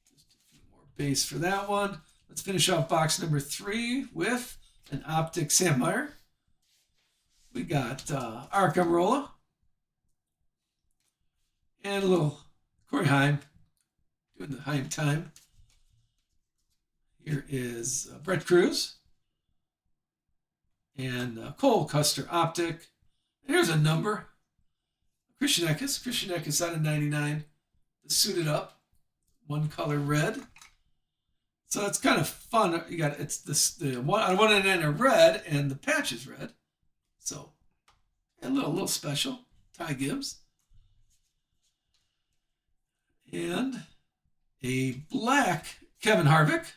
Just a few more base for that one. Let's finish off box number 3 with an Optic Sam Meyer. We got Arc Amarola and a little Corey Heim doing the Heim time. Here is Brett Cruz and Cole Custer Optic. And here's a number. Christian Eckes out of 99. The suited up, one color red. So it's kind of fun. You got the one on 199 are red and the patch is red. So a little special. Ty Gibbs. And a black Kevin Harvick.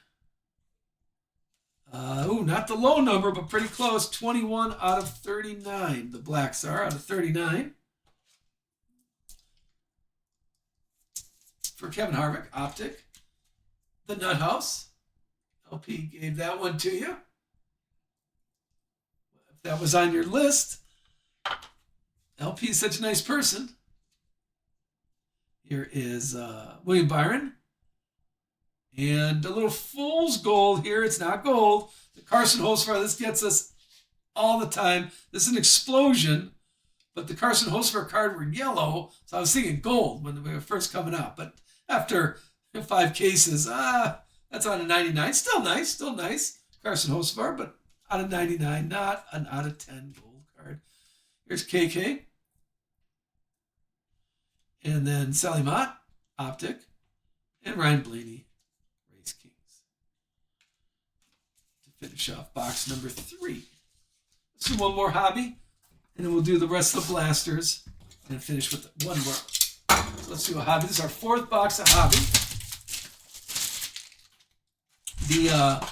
Not the low number, but pretty close. 21 out of 39. The blacks are out of 39. For Kevin Harvick, Optic. The Nut House. LP gave that one to you. If that was on your list, LP is such a nice person. Here is William Byron. And a little fool's gold here. It's not gold. The Carson Hocevar, this gets us all the time. This is an explosion. But the Carson Hocevar card were yellow. So I was thinking gold when they were first coming out. But after 5 cases, that's out of 99. Still nice. Carson Hocevar, but out of 99, not an out of 10 gold card. Here's KK. And then Sally Mott, Optic. And Ryan Blaney, Race Kings. To finish off box number 3. Let's do one more hobby. And then we'll do the rest of the blasters. And finish with one more. So let's do a hobby. This is our 4th box of hobby. The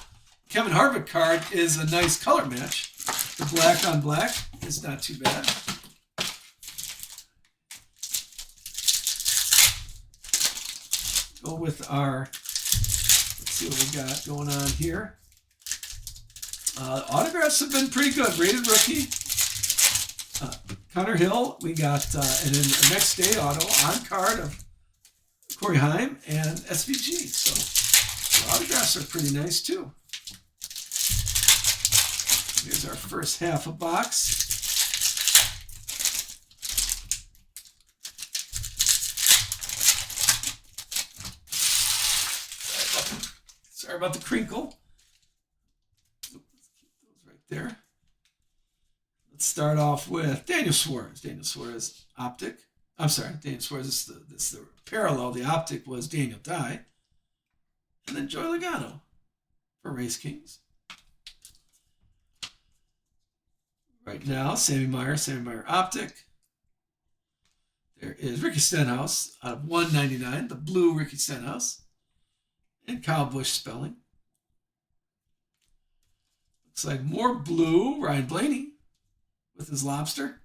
Kevin Harvick card is a nice color match. The black on black is not too bad. go with our, let's see what we got going on here. Autographs have been pretty good. Rated rookie. Connor Hill. We got, and then the next day auto on card of Corey Heim and SVG. So the autographs are pretty nice too. Here's our first half a box. Sorry about the crinkle. Right there. Let's start off with Daniel Suarez. Daniel Suarez optic. I'm sorry, Daniel Suarez. This is the parallel. The optic was Daniel Dye. And then Joey Logano for Race Kings. Right now, Sammy Meyer optic. There is Ricky Stenhouse out of 199, the blue Ricky Stenhouse. And Kyle Busch spelling. Looks like more blue, Ryan Blaney with his lobster.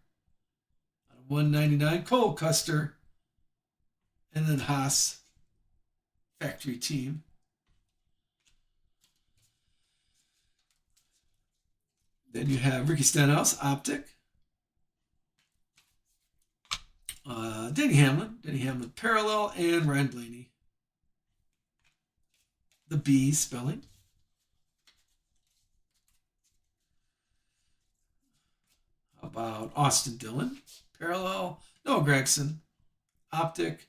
Out of 199, Cole Custer. And then Haas factory team. Then you have Ricky Stenhouse, optic. Denny Hamlin, parallel, and Ryan Blaney. The B spelling. How about Austin Dillon, parallel, Noah Gragson, optic,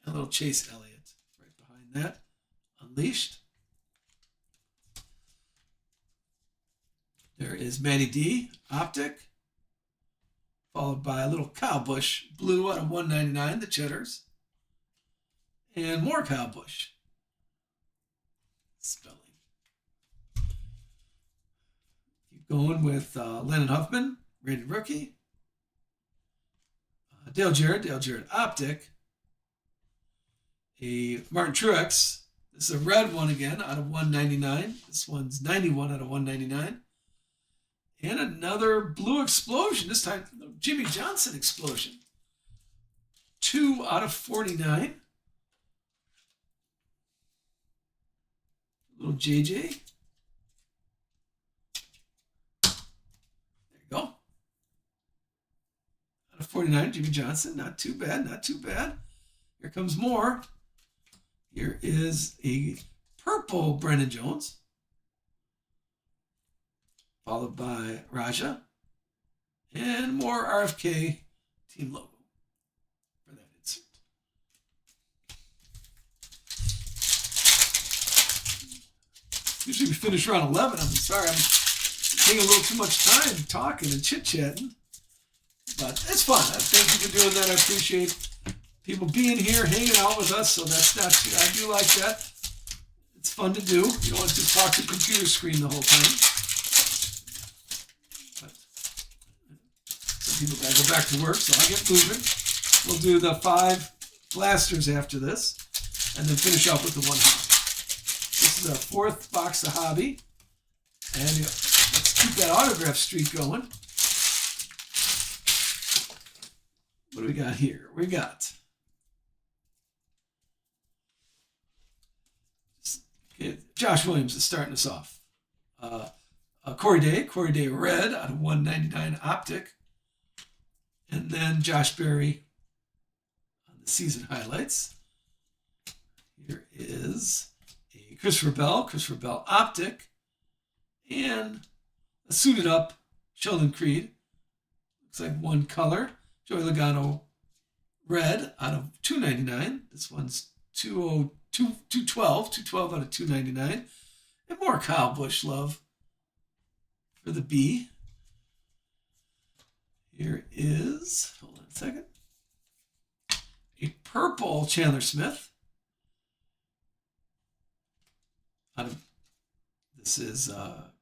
and a little Chase Elliott right behind that. Unleashed. There is Matty D, optic, followed by a little Kyle Busch, blue out of 199, the Cheddars, and more Kyle Busch. Spelling. Keep going with Lennon Huffman, rated rookie. Dale Jarrett optic. A Martin Truex. This is a red one again out of 199. This one's 91 out of 199. And another blue explosion. This time, Jimmy Johnson explosion. 2 out of 49. Little JJ. There you go. Out of 49, Jimmy Johnson. Not too bad, not too bad. Here comes more. Here is a purple Brendan Jones. Followed by Raja. And more RFK team logo for that insert. Usually we finish around 11. I'm sorry, I'm taking a little too much time talking and chit-chatting. But it's fun. Thank you for doing that. I appreciate people being here, hanging out with us. So that's not too, I do like that. It's fun to do. You don't want to just talk to the computer screen the whole time. But some people got to go back to work, so I'll get moving. We'll do the 5 blasters after this, and then finish up with the 1 hobby. This is our 4th box of hobby. And let's keep that autograph streak going. What do we got here? We got Josh Williams is starting us off. Corey Day red out of 199 optic. And then Josh Berry on the season highlights. Here is a Christopher Bell optic. And a suited up Sheldon Creed. Looks like 1 color. Joey Logano red out of 299. This one's 212 out of 299. And more Kyle Busch love for the B. Here is, hold on a second, a purple Chandler Smith. This is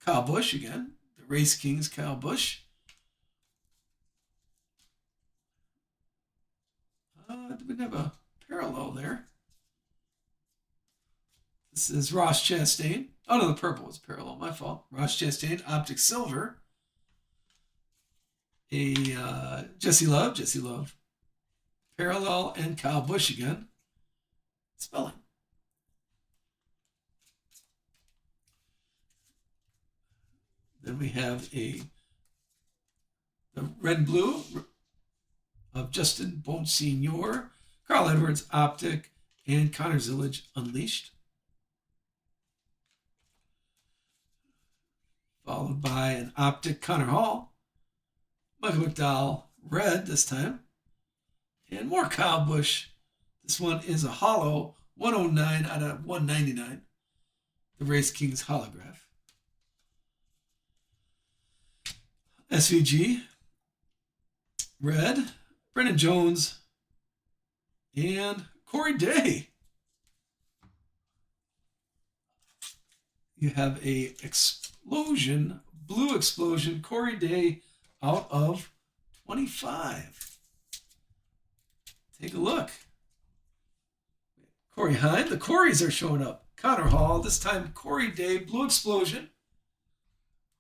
Kyle Busch again, the Race Kings Kyle Busch. Didn't have a parallel there. This is Ross Chastain. Oh no, the purple was parallel. My fault. Ross Chastain, optic silver. A Jesse Love, parallel, and Kyle Busch again. Spelling. then we have the red and blue of Justin Bonsignor, Carl Edwards Optic, and Connor Zillage Unleashed. Followed by an Optic Connor Hall, Michael McDowell red this time, and more Kyle Busch. This one is a hollow 109 out of 199, the Race Kings holograph. SVG red, Brennan Jones, and Corey Day. You have a explosion, blue explosion, Corey Day out of 25. Take a look. Corey Heim, the Corys are showing up. Connor Hall, this time Corey Day, blue explosion.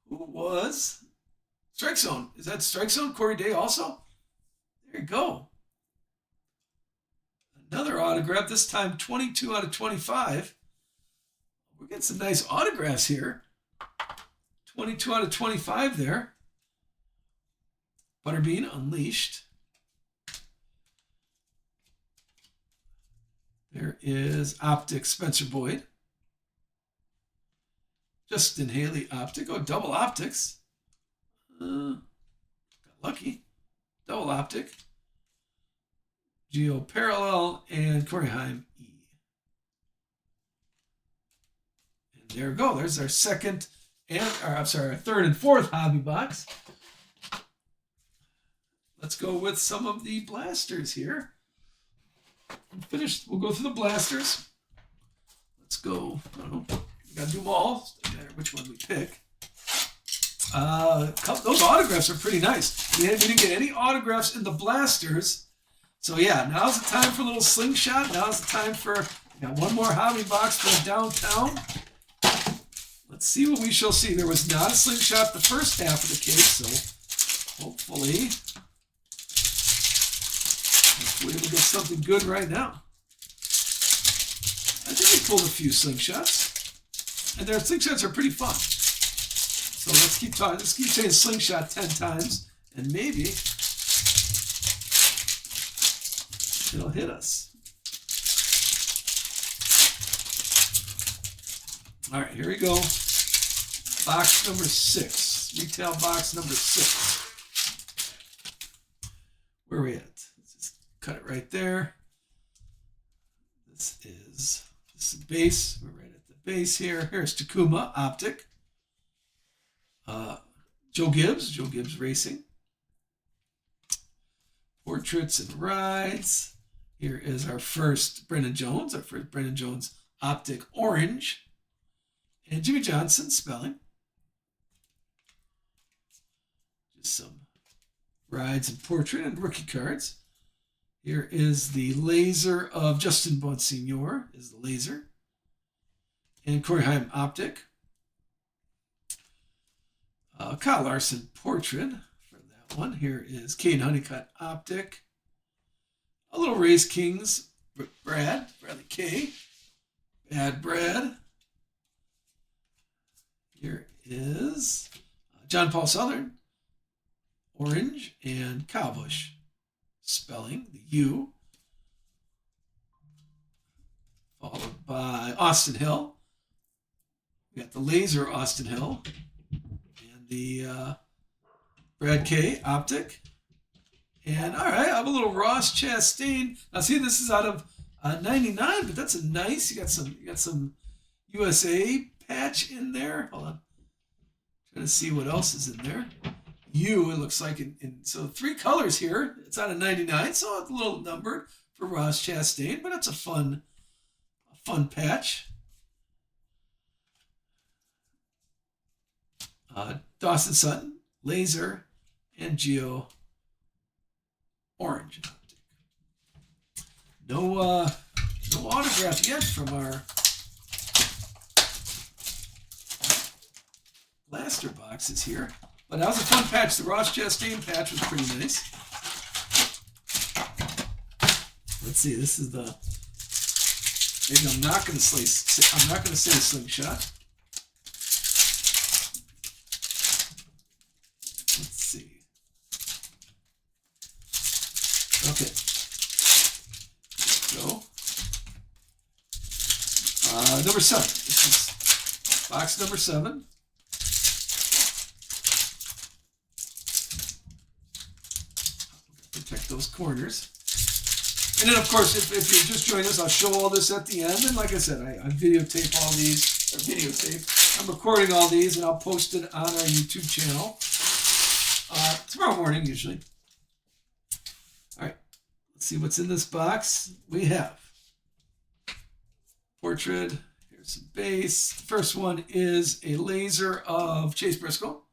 Who was Strike Zone? Is that Strike Zone, Corey Day also? There you go. Another autograph, this time 22 out of 25. We're getting some nice autographs here. 22 out of 25 there. Butterbean Unleashed. There is Optic Spencer Boyd. Justin Haley Optic. Oh, double optics. Got lucky. Double optic. Geo Parallel and Corey Heim E. And there we go. There's our second and our third and fourth hobby box. Let's go with some of the blasters here. Finished. We'll go through the blasters. Let's go. I don't know. We gotta do them all. Doesn't matter which one we pick. Those autographs are pretty nice. We didn't get any autographs in the blasters. So yeah, now's the time for a little slingshot. Now's the time for, got one more hobby box for downtown. Let's see what we shall see. There was not a slingshot the first half of the case, so hopefully we'll get something good right now. I think we pulled a few slingshots, and their slingshots are pretty fun. So let's keep talking. Let's keep saying slingshot 10 times, and maybe it'll hit us. All right, here we go. Box number 6. Retail box number 6. Where are we at? Let's just cut it right there. This is base. We're right at the base here. Here's Takuma Optic. Joe Gibbs Racing. Portraits and Rides. Here is our first Brennan Jones, Optic Orange. And Jimmy Johnson spelling. Just some rides and portrait and rookie cards. Here is the laser of Justin Bonsignor, is the laser. And Corey Heim Optic. Kyle Larson portrait for that one. Here is Cade Honeycutt Optic. A little Race Kings, Bradley K. Bad Brad. Here is John Paul Southern, Orange, and Kyle Busch, spelling the U. Followed by Austin Hill. We got the laser Austin Hill. And the Brad K. Optic. And all right, I have a little Ross Chastain. Now see, this is out of 99, but that's a nice. You got some USA patch in there. Hold on, trying to see what else is in there. It looks like so 3 colors here. It's out of 99, so it's a little numbered for Ross Chastain, but it's a fun patch. Dawson Sutton, laser, and Geo Orange Optic. No autograph yet from our blaster boxes here, but that was a fun patch. The Ross Chastain patch was pretty nice. Let's see. This is the. Maybe I'm not going to say slingshot. Okay. Go. Number 7. This is box number 7. Protect those corners. And then, of course, if you're just joining us, I'll show all this at the end. And like I said, I videotape all these, I'm recording all these, and I'll post it on our YouTube channel tomorrow morning, usually. All right, let's see what's in this box. We have portrait. Here's some base. First one is a laser of Chase Briscoe.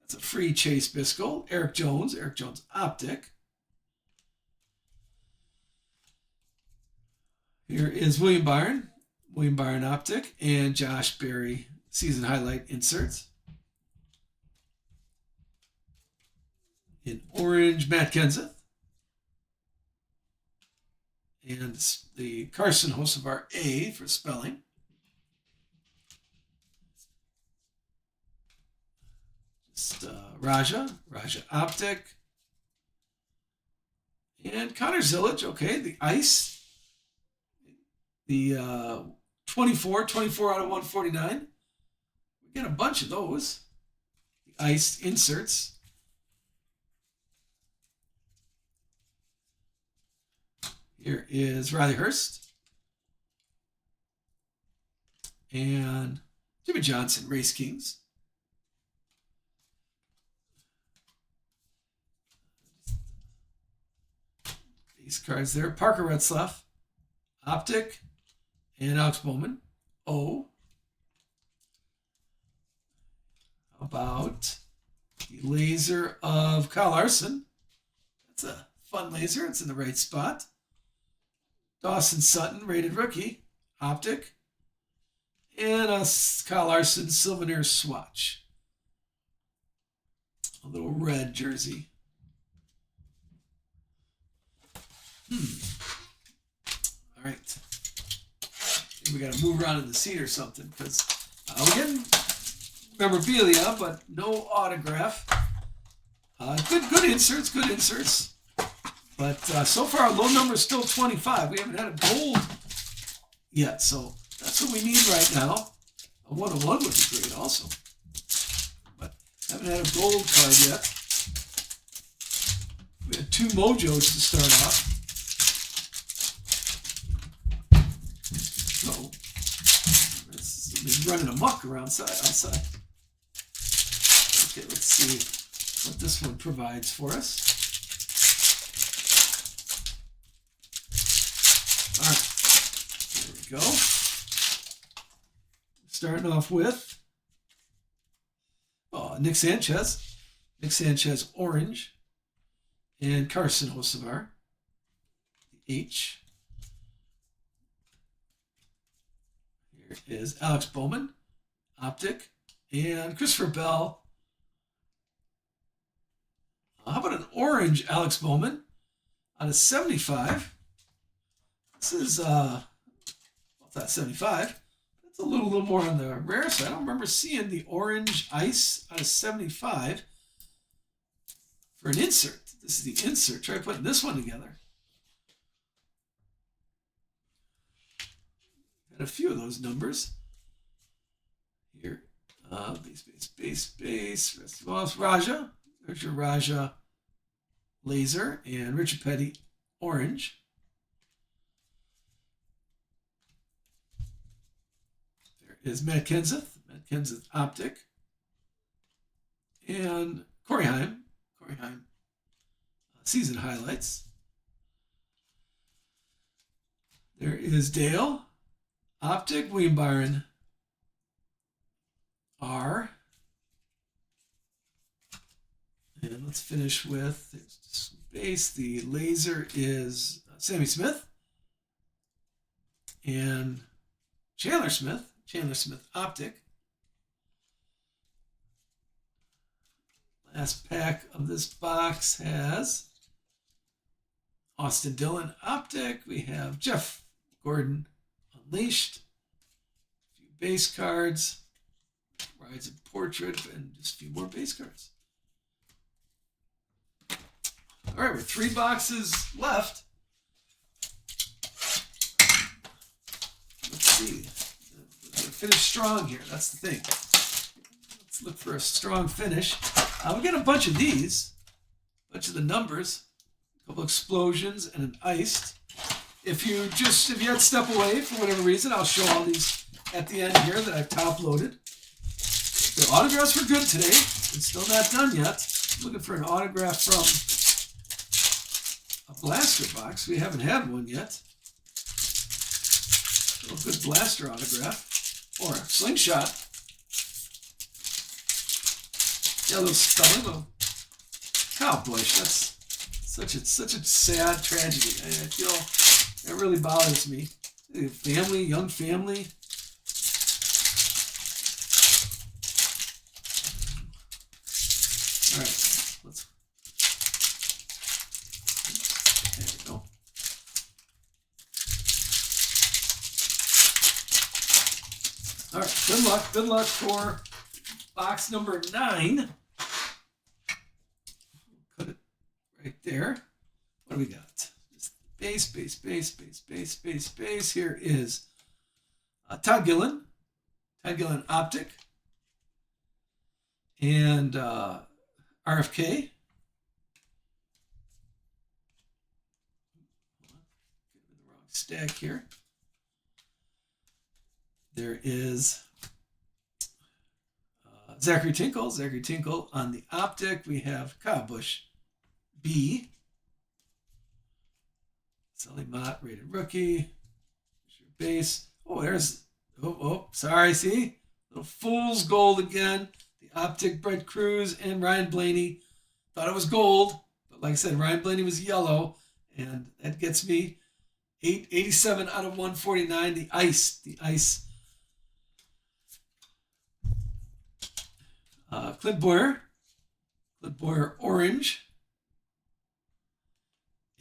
That's a free Chase Briscoe. Eric Jones optic. Here is William Byron optic, and Josh Berry season highlight inserts. In orange, Matt Kenseth. And the Carson Hocevar A for spelling. Just Raja optic. And Connor Zillage, okay, the ice. The 24 out of 149. We get a bunch of those. The iced inserts. Here is Riley Hurst. And Jimmy Johnson, Race Kings. These cards there. Parker Retzlaff, optic. And Alex Bowman, O. How about the laser of Kyle Larson? That's a fun laser. It's in the right spot. Dawson Sutton, rated rookie, optic. And a Kyle Larson souvenir swatch. A little red jersey. All right. We got to move around in the seat or something because we're getting memorabilia, but no autograph. Good inserts. But so far, our low number is still 25. We haven't had a gold yet, so that's what we need right now. A 101 would be great also. But haven't had a gold card yet. We had 2 Mojos to start off. So it's running amok around outside. Okay, let's see what this one provides for us. All right, there we go. Starting off with Nick Sanchez orange, and Carson Hocevar, the H. Here is Alex Bowman, optic, and Christopher Bell. How about an orange Alex Bowman out of 75? This is what's that, 75? That's a little more on the rare side. I don't remember seeing the orange ice out of 75 for an insert. This is the insert. Try putting this one together. Got a few of those numbers here. Base. Raja. There's your Raja laser and Richard Petty orange. There is Matt Kenseth optic, and Corey Heim season highlights. There is Dale optic, William Byron R. And let's finish with base. The laser is Sammy Smith and Chandler Smith optic. Last pack of this box has Austin Dillon optic. We have Jeff Gordon Unleashed. A few base cards. Rides a portrait and just a few more base cards. All right, we're 3 boxes left. Let's see. Finish strong here. That's the thing. Let's look for a strong finish. We got a bunch of these. A bunch of the numbers. A couple explosions and an iced. If you had to step away for whatever reason, I'll show all these at the end here that I've top loaded. The autographs were good today. It's still not done yet. I'm looking for an autograph from a blaster box. We haven't had one yet. A good blaster autograph. Or a slingshot. Yeah, a little spelling, little Kyle Busch. That's such a sad tragedy. I feel that really bothers me. Family, young family. All right, there we go. All right, good luck for box number 9. Put it right there. What do we got? Base. Here is Todd Gillen Optic, and RFK. Get the wrong stack here. There is Zachary Tinkle on the Optic. We have Kyle Busch B. Sully Mott, rated rookie. There's your base. Oh, there's, sorry, see? Little fool's gold again. The Optic, Brett Cruz and Ryan Blaney. Thought it was gold, but like I said, Ryan Blaney was yellow, and that gets me 87 out of 149. The ice. Clint Boyer orange,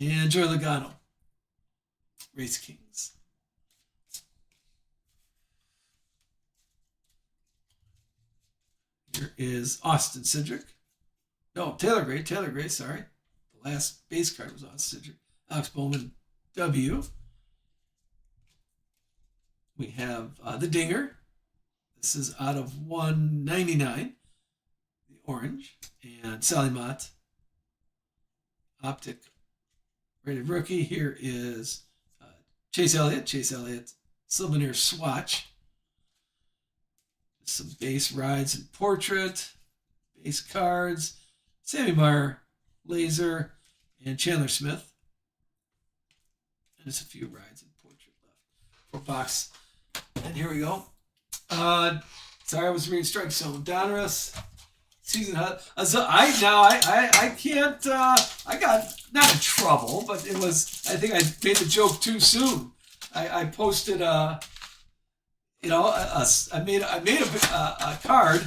and Joey Logano, Race Kings. Here is Austin Cindric. No, Taylor Gray, sorry. The last base card was Austin Cindric. Alex Bowman W. We have the Dinger. This is out of 199. Orange, and Sally Mott Optic rated rookie. Here is Chase Elliott Souvenir swatch. Some base rides and portrait, base cards, Sammy Meyer laser, and Chandler Smith. And just a few rides and portrait left for box. And here we go. Sorry, I was reading Strike Zone. Donruss season. I can't. I got not in trouble, but it was. I think I made the joke too soon. I posted. I made a card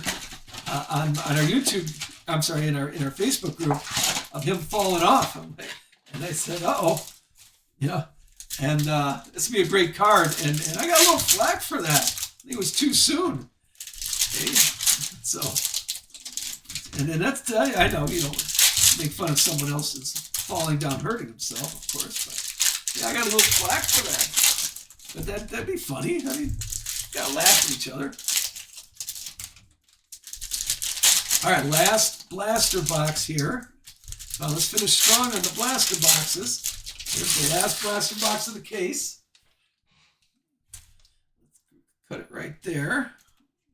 on our YouTube. I'm sorry, in our Facebook group of him falling off. And I said, and this would be a great card. And I got a little flack for that. I think it was too soon. Okay? So. And then that's, I know, make fun of someone else's falling down, hurting himself, of course. But yeah, I got a little flack for that. But that'd be funny. I mean, gotta laugh at each other. All right, last blaster box here. Now let's finish strong on the blaster boxes. Here's the last blaster box of the case. Cut it right there.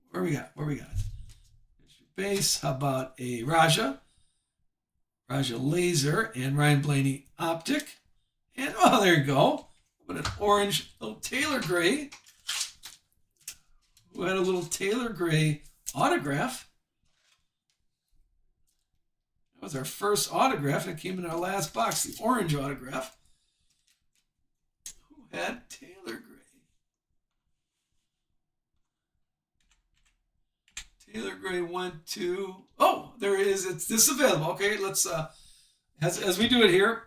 Where we got? Base. How about a Raja laser, and Ryan Blaney Optic, and there you go. What an orange little Taylor Gray. Who had a little Taylor Gray autograph? That was our first autograph, and it came in our last box. The orange autograph. Who had Taylor Gray? Taylor Gray went to, there it is. This is available. Okay, let's, as we do it here,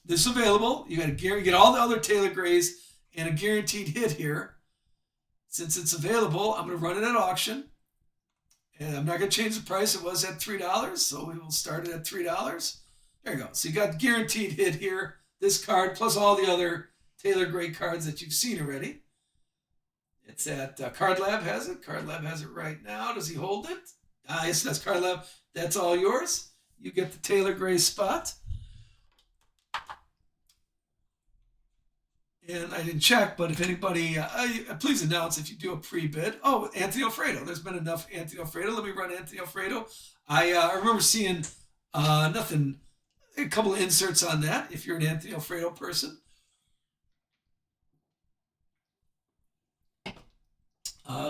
this is available. You got to get all the other Taylor Grays and a guaranteed hit here. Since it's available, I'm going to run it at auction. And I'm not going to change the price. It was at $3, so we will start it at $3. There you go. So you got guaranteed hit here. This card plus all the other Taylor Gray cards that you've seen already. It's at Card Lab has it. Card Lab has it right now. Does he hold it? Yes, that's Card Lab. That's all yours. You get the Taylor Gray spot. And I didn't check, but if anybody, please announce if you do a pre-bid. Oh, Anthony Alfredo. There's been enough Anthony Alfredo. Let me run Anthony Alfredo. I remember seeing nothing, a couple of inserts on that if you're an Anthony Alfredo person.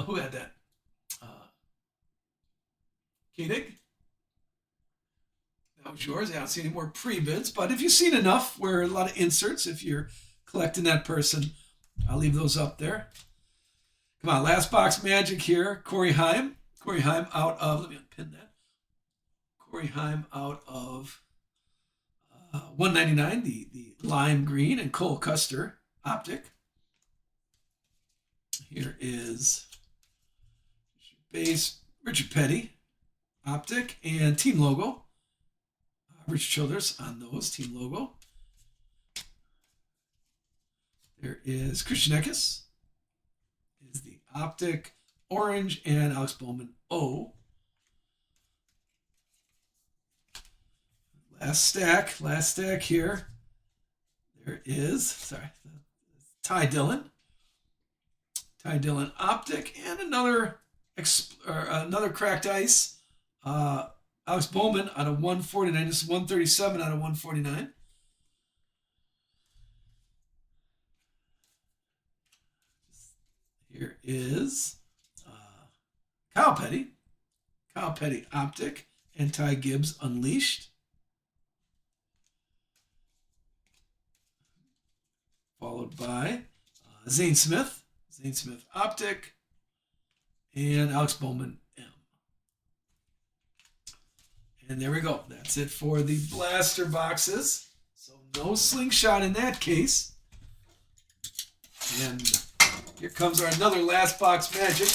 Who had that? Koenig? That was yours. I don't see any more pre-bids, but if you've seen enough where a lot of inserts, if you're collecting that person, I'll leave those up there. Come on, last box magic here. Corey Heim. Corey Heim out of, let me unpin that. Corey Heim out of 199, the lime green, and Cole Custer optic. Here is base Richard Petty optic and team logo. Richard Childress on those, team logo. There is Christian Eckes. Is the optic orange and Alex Bowman O. Last stack here. There is, sorry, Ty Dillon. Ty Dillon optic and another cracked ice. Alex Bowman out of 149. This is 137 out of 149. Here is Kyle Petty. Kyle Petty optic and Ty Gibbs unleashed. Followed by Zane Smith. Zane Smith optic and Alex Bowman M. And there we go. That's it for the blaster boxes. So no slingshot in that case. And here comes our another last box magic.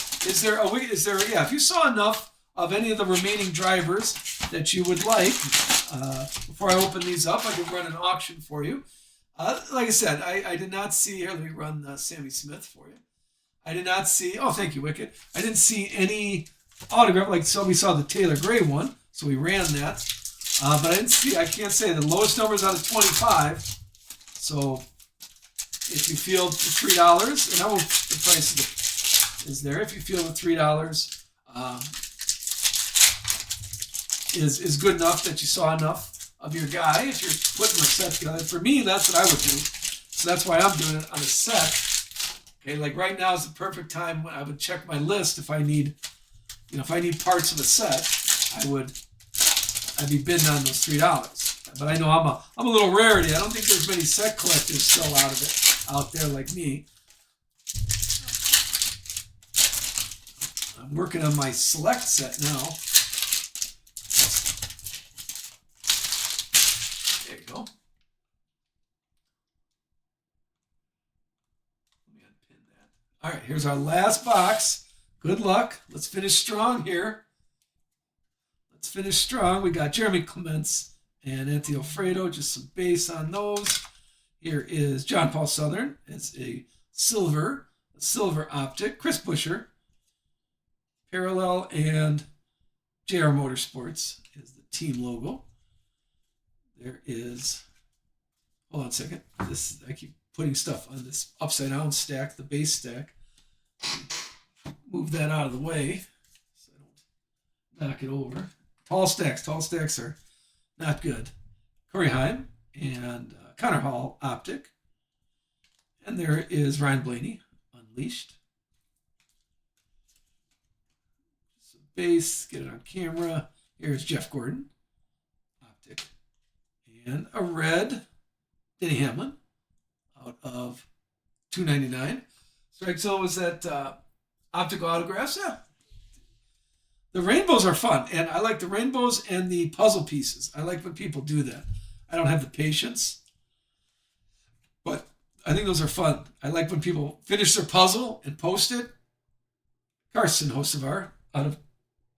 Yeah, if you saw enough of any of the remaining drivers that you would like, before I open these up, I can run an auction for you. Like I said, I did not see, here, let me run Sammy Smith for you. I did not see, oh, thank you, Wicked. I didn't see any autograph, we saw the Taylor Gray one, so we ran that. But I can't say the lowest number is out of 25. So if you feel the $3, and I won't, the price is there. If you feel the $3 is good enough that you saw enough of your guy, if you're putting a set together, for me, that's what I would do. So that's why I'm doing it on a set. Okay, like right now is the perfect time when I would check my list if I need, if I need parts of a set, I'd be bidding on those $3. But I know I'm a little rarity. I don't think there's many set collectors still out there like me. I'm working on my select set now. There you go. Let me unpin that. All right, here's our last box. Good luck. Let's finish strong here. Let's finish strong. We got Jeremy Clements and Anthony Alfredo, just some base on those. Here is John Paul Southern. It's a silver optic. Chris Buescher, parallel, and JR Motorsports is the team logo. There is, hold on a second. I keep putting stuff on this upside down stack, the base stack. Move that out of the way so I don't knock it over. Tall stacks are not good. Corey Heim and Connor Hall optic. And there is Ryan Blaney unleashed. Some base, get it on camera. Here's Jeff Gordon optic. And a red Denny Hamlin out of $2.99. So was that optical autographs? Yeah. The rainbows are fun, and I like the rainbows and the puzzle pieces. I like when people do that. I don't have the patience, but I think those are fun. I like when people finish their puzzle and post it. Carson Hocevar out of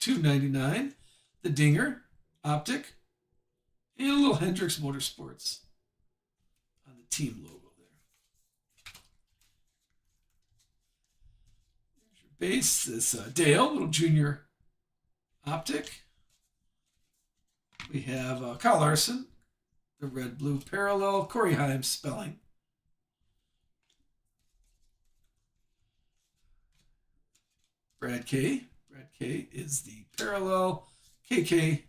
$2.99. The Dinger optic. And a little Hendricks Motorsports on the team logo there. There's your base. This Dale, little junior optic. We have Kyle Larson, the red-blue parallel. Corey Himes spelling. Brad K. Brad K is the parallel. KK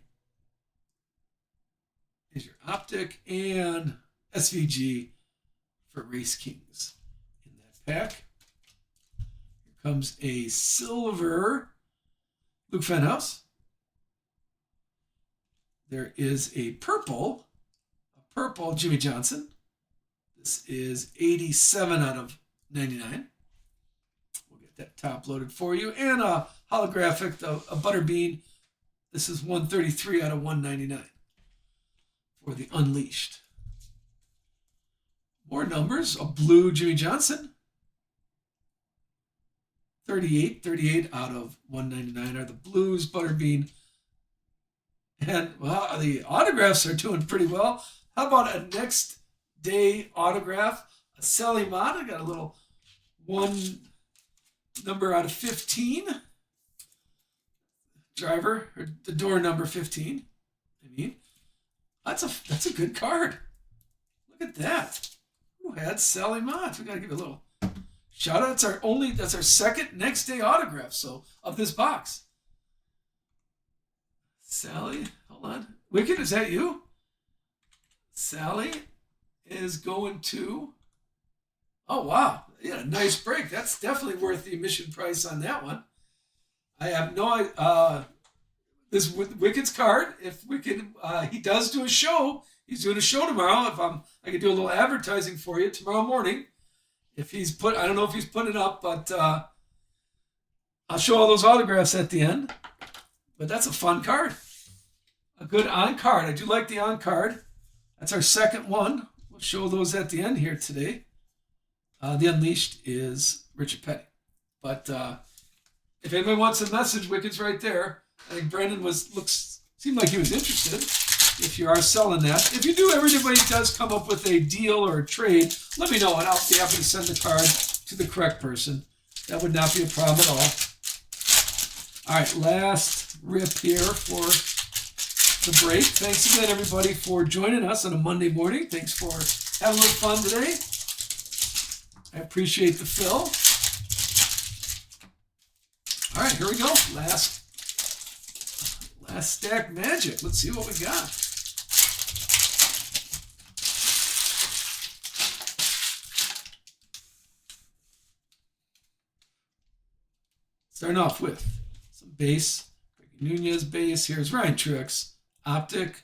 is your optic. And SVG for Race Kings in that pack. Here comes a silver Luke Fenhouse. There is a purple Jimmy Johnson. This is 87 out of 99. We'll get that top loaded for you. And a holographic, a Butterbean. This is 133 out of 199 for the Unleashed. More numbers. A blue Jimmy Johnson. 38 out of 199 are the blues, Butterbean. And, well, the autographs are doing pretty well. How about a next day autograph? A Sally Mott. I got a little 1 number out of 15. Driver, or the door number 15. I mean, that's a good card. Look at that. Who had Sally Mott? We got to give it a little shout out. That's our second next day autograph, so, of this box. Sally, hold on. Wicked, is that you? Sally is going to. Oh, wow. Yeah, nice break. That's definitely worth the admission price on that one. I have no idea. This Wicked's card. If Wicked, he does do a show. He's doing a show tomorrow. I could do a little advertising for you tomorrow morning. If he's I don't know if he's putting it up, but I'll show all those autographs at the end. But that's a fun card. A good on card. I do like the on card. That's our second one. We'll show those at the end here today. The Unleashed is Richard Petty. But if anybody wants a message, Wicked's right there. I think Brandon seemed like he was interested. If you are selling that. If you do, everybody does come up with a deal or a trade, let me know and I'll be happy to send the card to the correct person. That would not be a problem at all. All right, last rip here for the break. Thanks again, everybody, for joining us on a Monday morning. Thanks for having a little fun today. I appreciate the fill. All right, here we go. Last stack magic. Let's see what we got. Starting off with some base. Nunez base. Here's Ryan Truex, optic,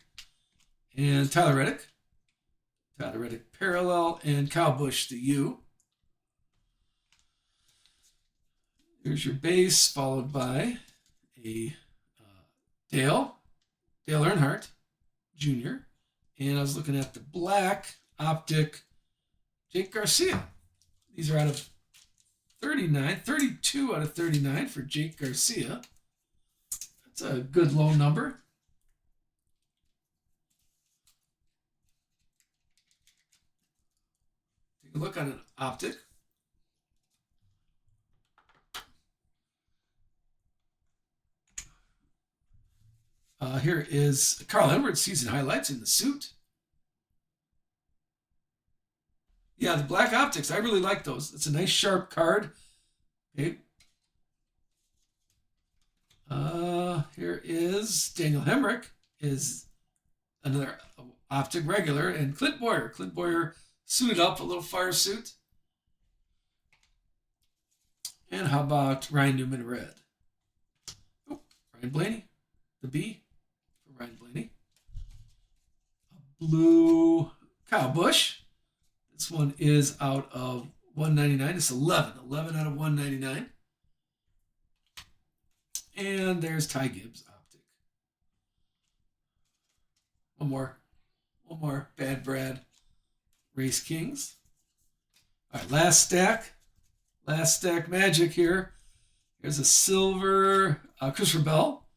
and Tyler Reddick. Tyler Reddick parallel, and Kyle Busch, the U. Here's your base, followed by a Dale Earnhardt Jr. And I was looking at the black optic Jake Garcia. These are out of 32 out of 39 for Jake Garcia. That's a good low number. Take a look on an optic. Here is Carl Edwards season highlights in the suit. Yeah, the black optics, I really like those. It's a nice sharp card. Okay. Here is Daniel Hemrick, is another optic regular, and Clint Boyer. Clint Boyer suited up, a little fire suit. And how about Ryan Newman red? Oh, Ryan Blaney, the B for Ryan Blaney. A blue Kyle Busch. This one is out of 199. It's 11 out of 199. And there's Ty Gibbs optic. One more. Bad Brad Race Kings. All right, last stack magic here. Here's a silver Christopher Bell.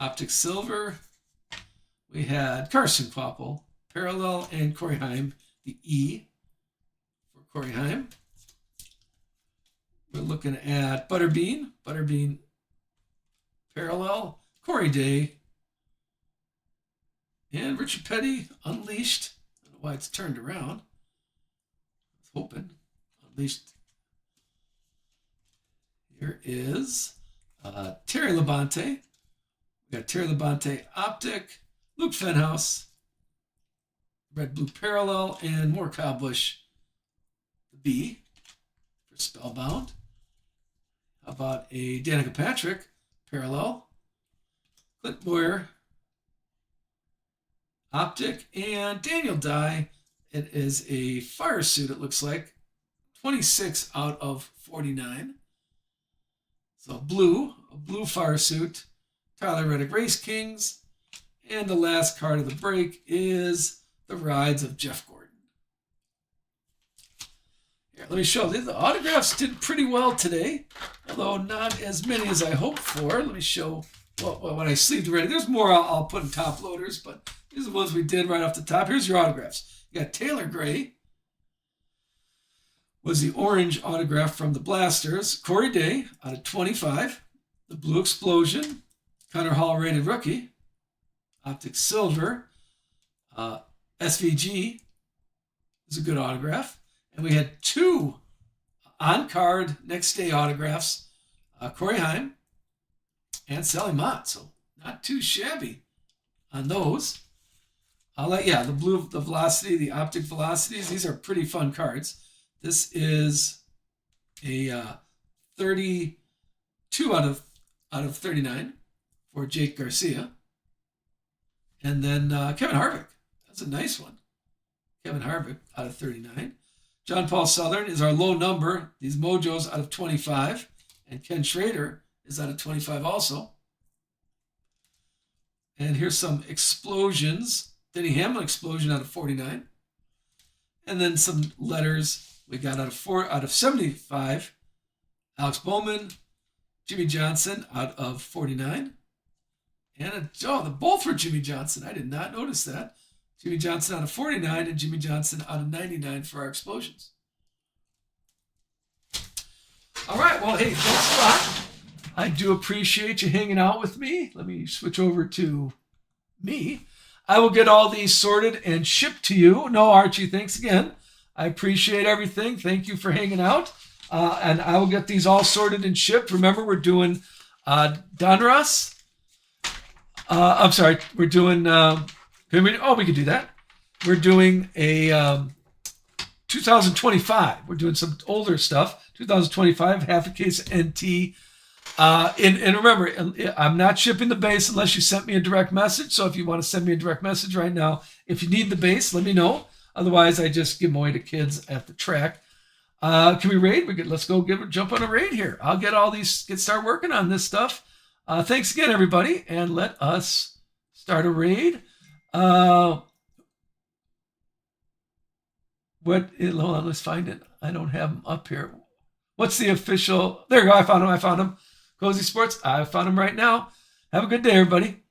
Optic silver We had Carson Kvapil, parallel, and Corey Heim, the E for Corey Heim. We're looking at Butterbean, parallel, Corey Day, and Richard Petty, Unleashed. I don't know why it's turned around. I was hoping. Unleashed. Here is Terry Labonte. We got Terry Labonte Optic, Luke Fenhouse, Red Blue Parallel, and more Kyle Busch, the B for Spellbound. How about a Danica Patrick Parallel, Clint Boyer Optic, and Daniel Dye. It is a fire suit, it looks like. 26 out of 49. So a blue fire suit. Tyler Reddick Race Kings. And the last card of the break is the Rides of Jeff Gordon. Here, let me show you. The autographs did pretty well today, although not as many as I hoped for. Let me show what I sleeved already. There's more I'll put in top loaders, but these are the ones we did right off the top. Here's your autographs. You got Taylor Gray. Was the orange autograph from the Blasters. Corey Day out of 25. The Blue Explosion. Connor Hall rated rookie. Optic Silver. SVG is a good autograph. And we had 2 on-card next day autographs. Corey Heim and Sally Mott. So not too shabby on those. The blue, the Velocity, the Optic Velocities. These are pretty fun cards. This is a 32 out of 39 for Jake Garcia. And then Kevin Harvick. That's a nice one. Kevin Harvick out of 39. John Paul Southern is our low number. These Mojos out of 25. And Ken Schrader is out of 25 also. And here's some explosions. Denny Hamlin explosion out of 49. And then some letters we got out of 75. Alex Bowman, Jimmy Johnson out of 49. And both were Jimmy Johnson. I did not notice that. Jimmy Johnson out of 49 and Jimmy Johnson out of 99 for our explosions. All right. Well, hey, thanks a lot. I do appreciate you hanging out with me. Let me switch over to me. I will get all these sorted and shipped to you. No, Archie, thanks again. I appreciate everything. Thank you for hanging out. And I will get these all sorted and shipped. Remember, we're doing Donruss. I'm sorry. We're doing... we could do that. We're doing a 2025. We're doing some older stuff. 2025, half a case of NT. And remember, I'm not shipping the base unless you sent me a direct message. So if you want to send me a direct message right now, if you need the base, let me know. Otherwise, I just give them away to kids at the track. Can we raid? Let's go jump on a raid here. I'll start working on this stuff. Thanks again, everybody. And let us start a raid. Hold on, let's find it. I don't have them up here. What's the official? There you go. I found him. Cozy Sports. I found him right now. Have a good day, everybody.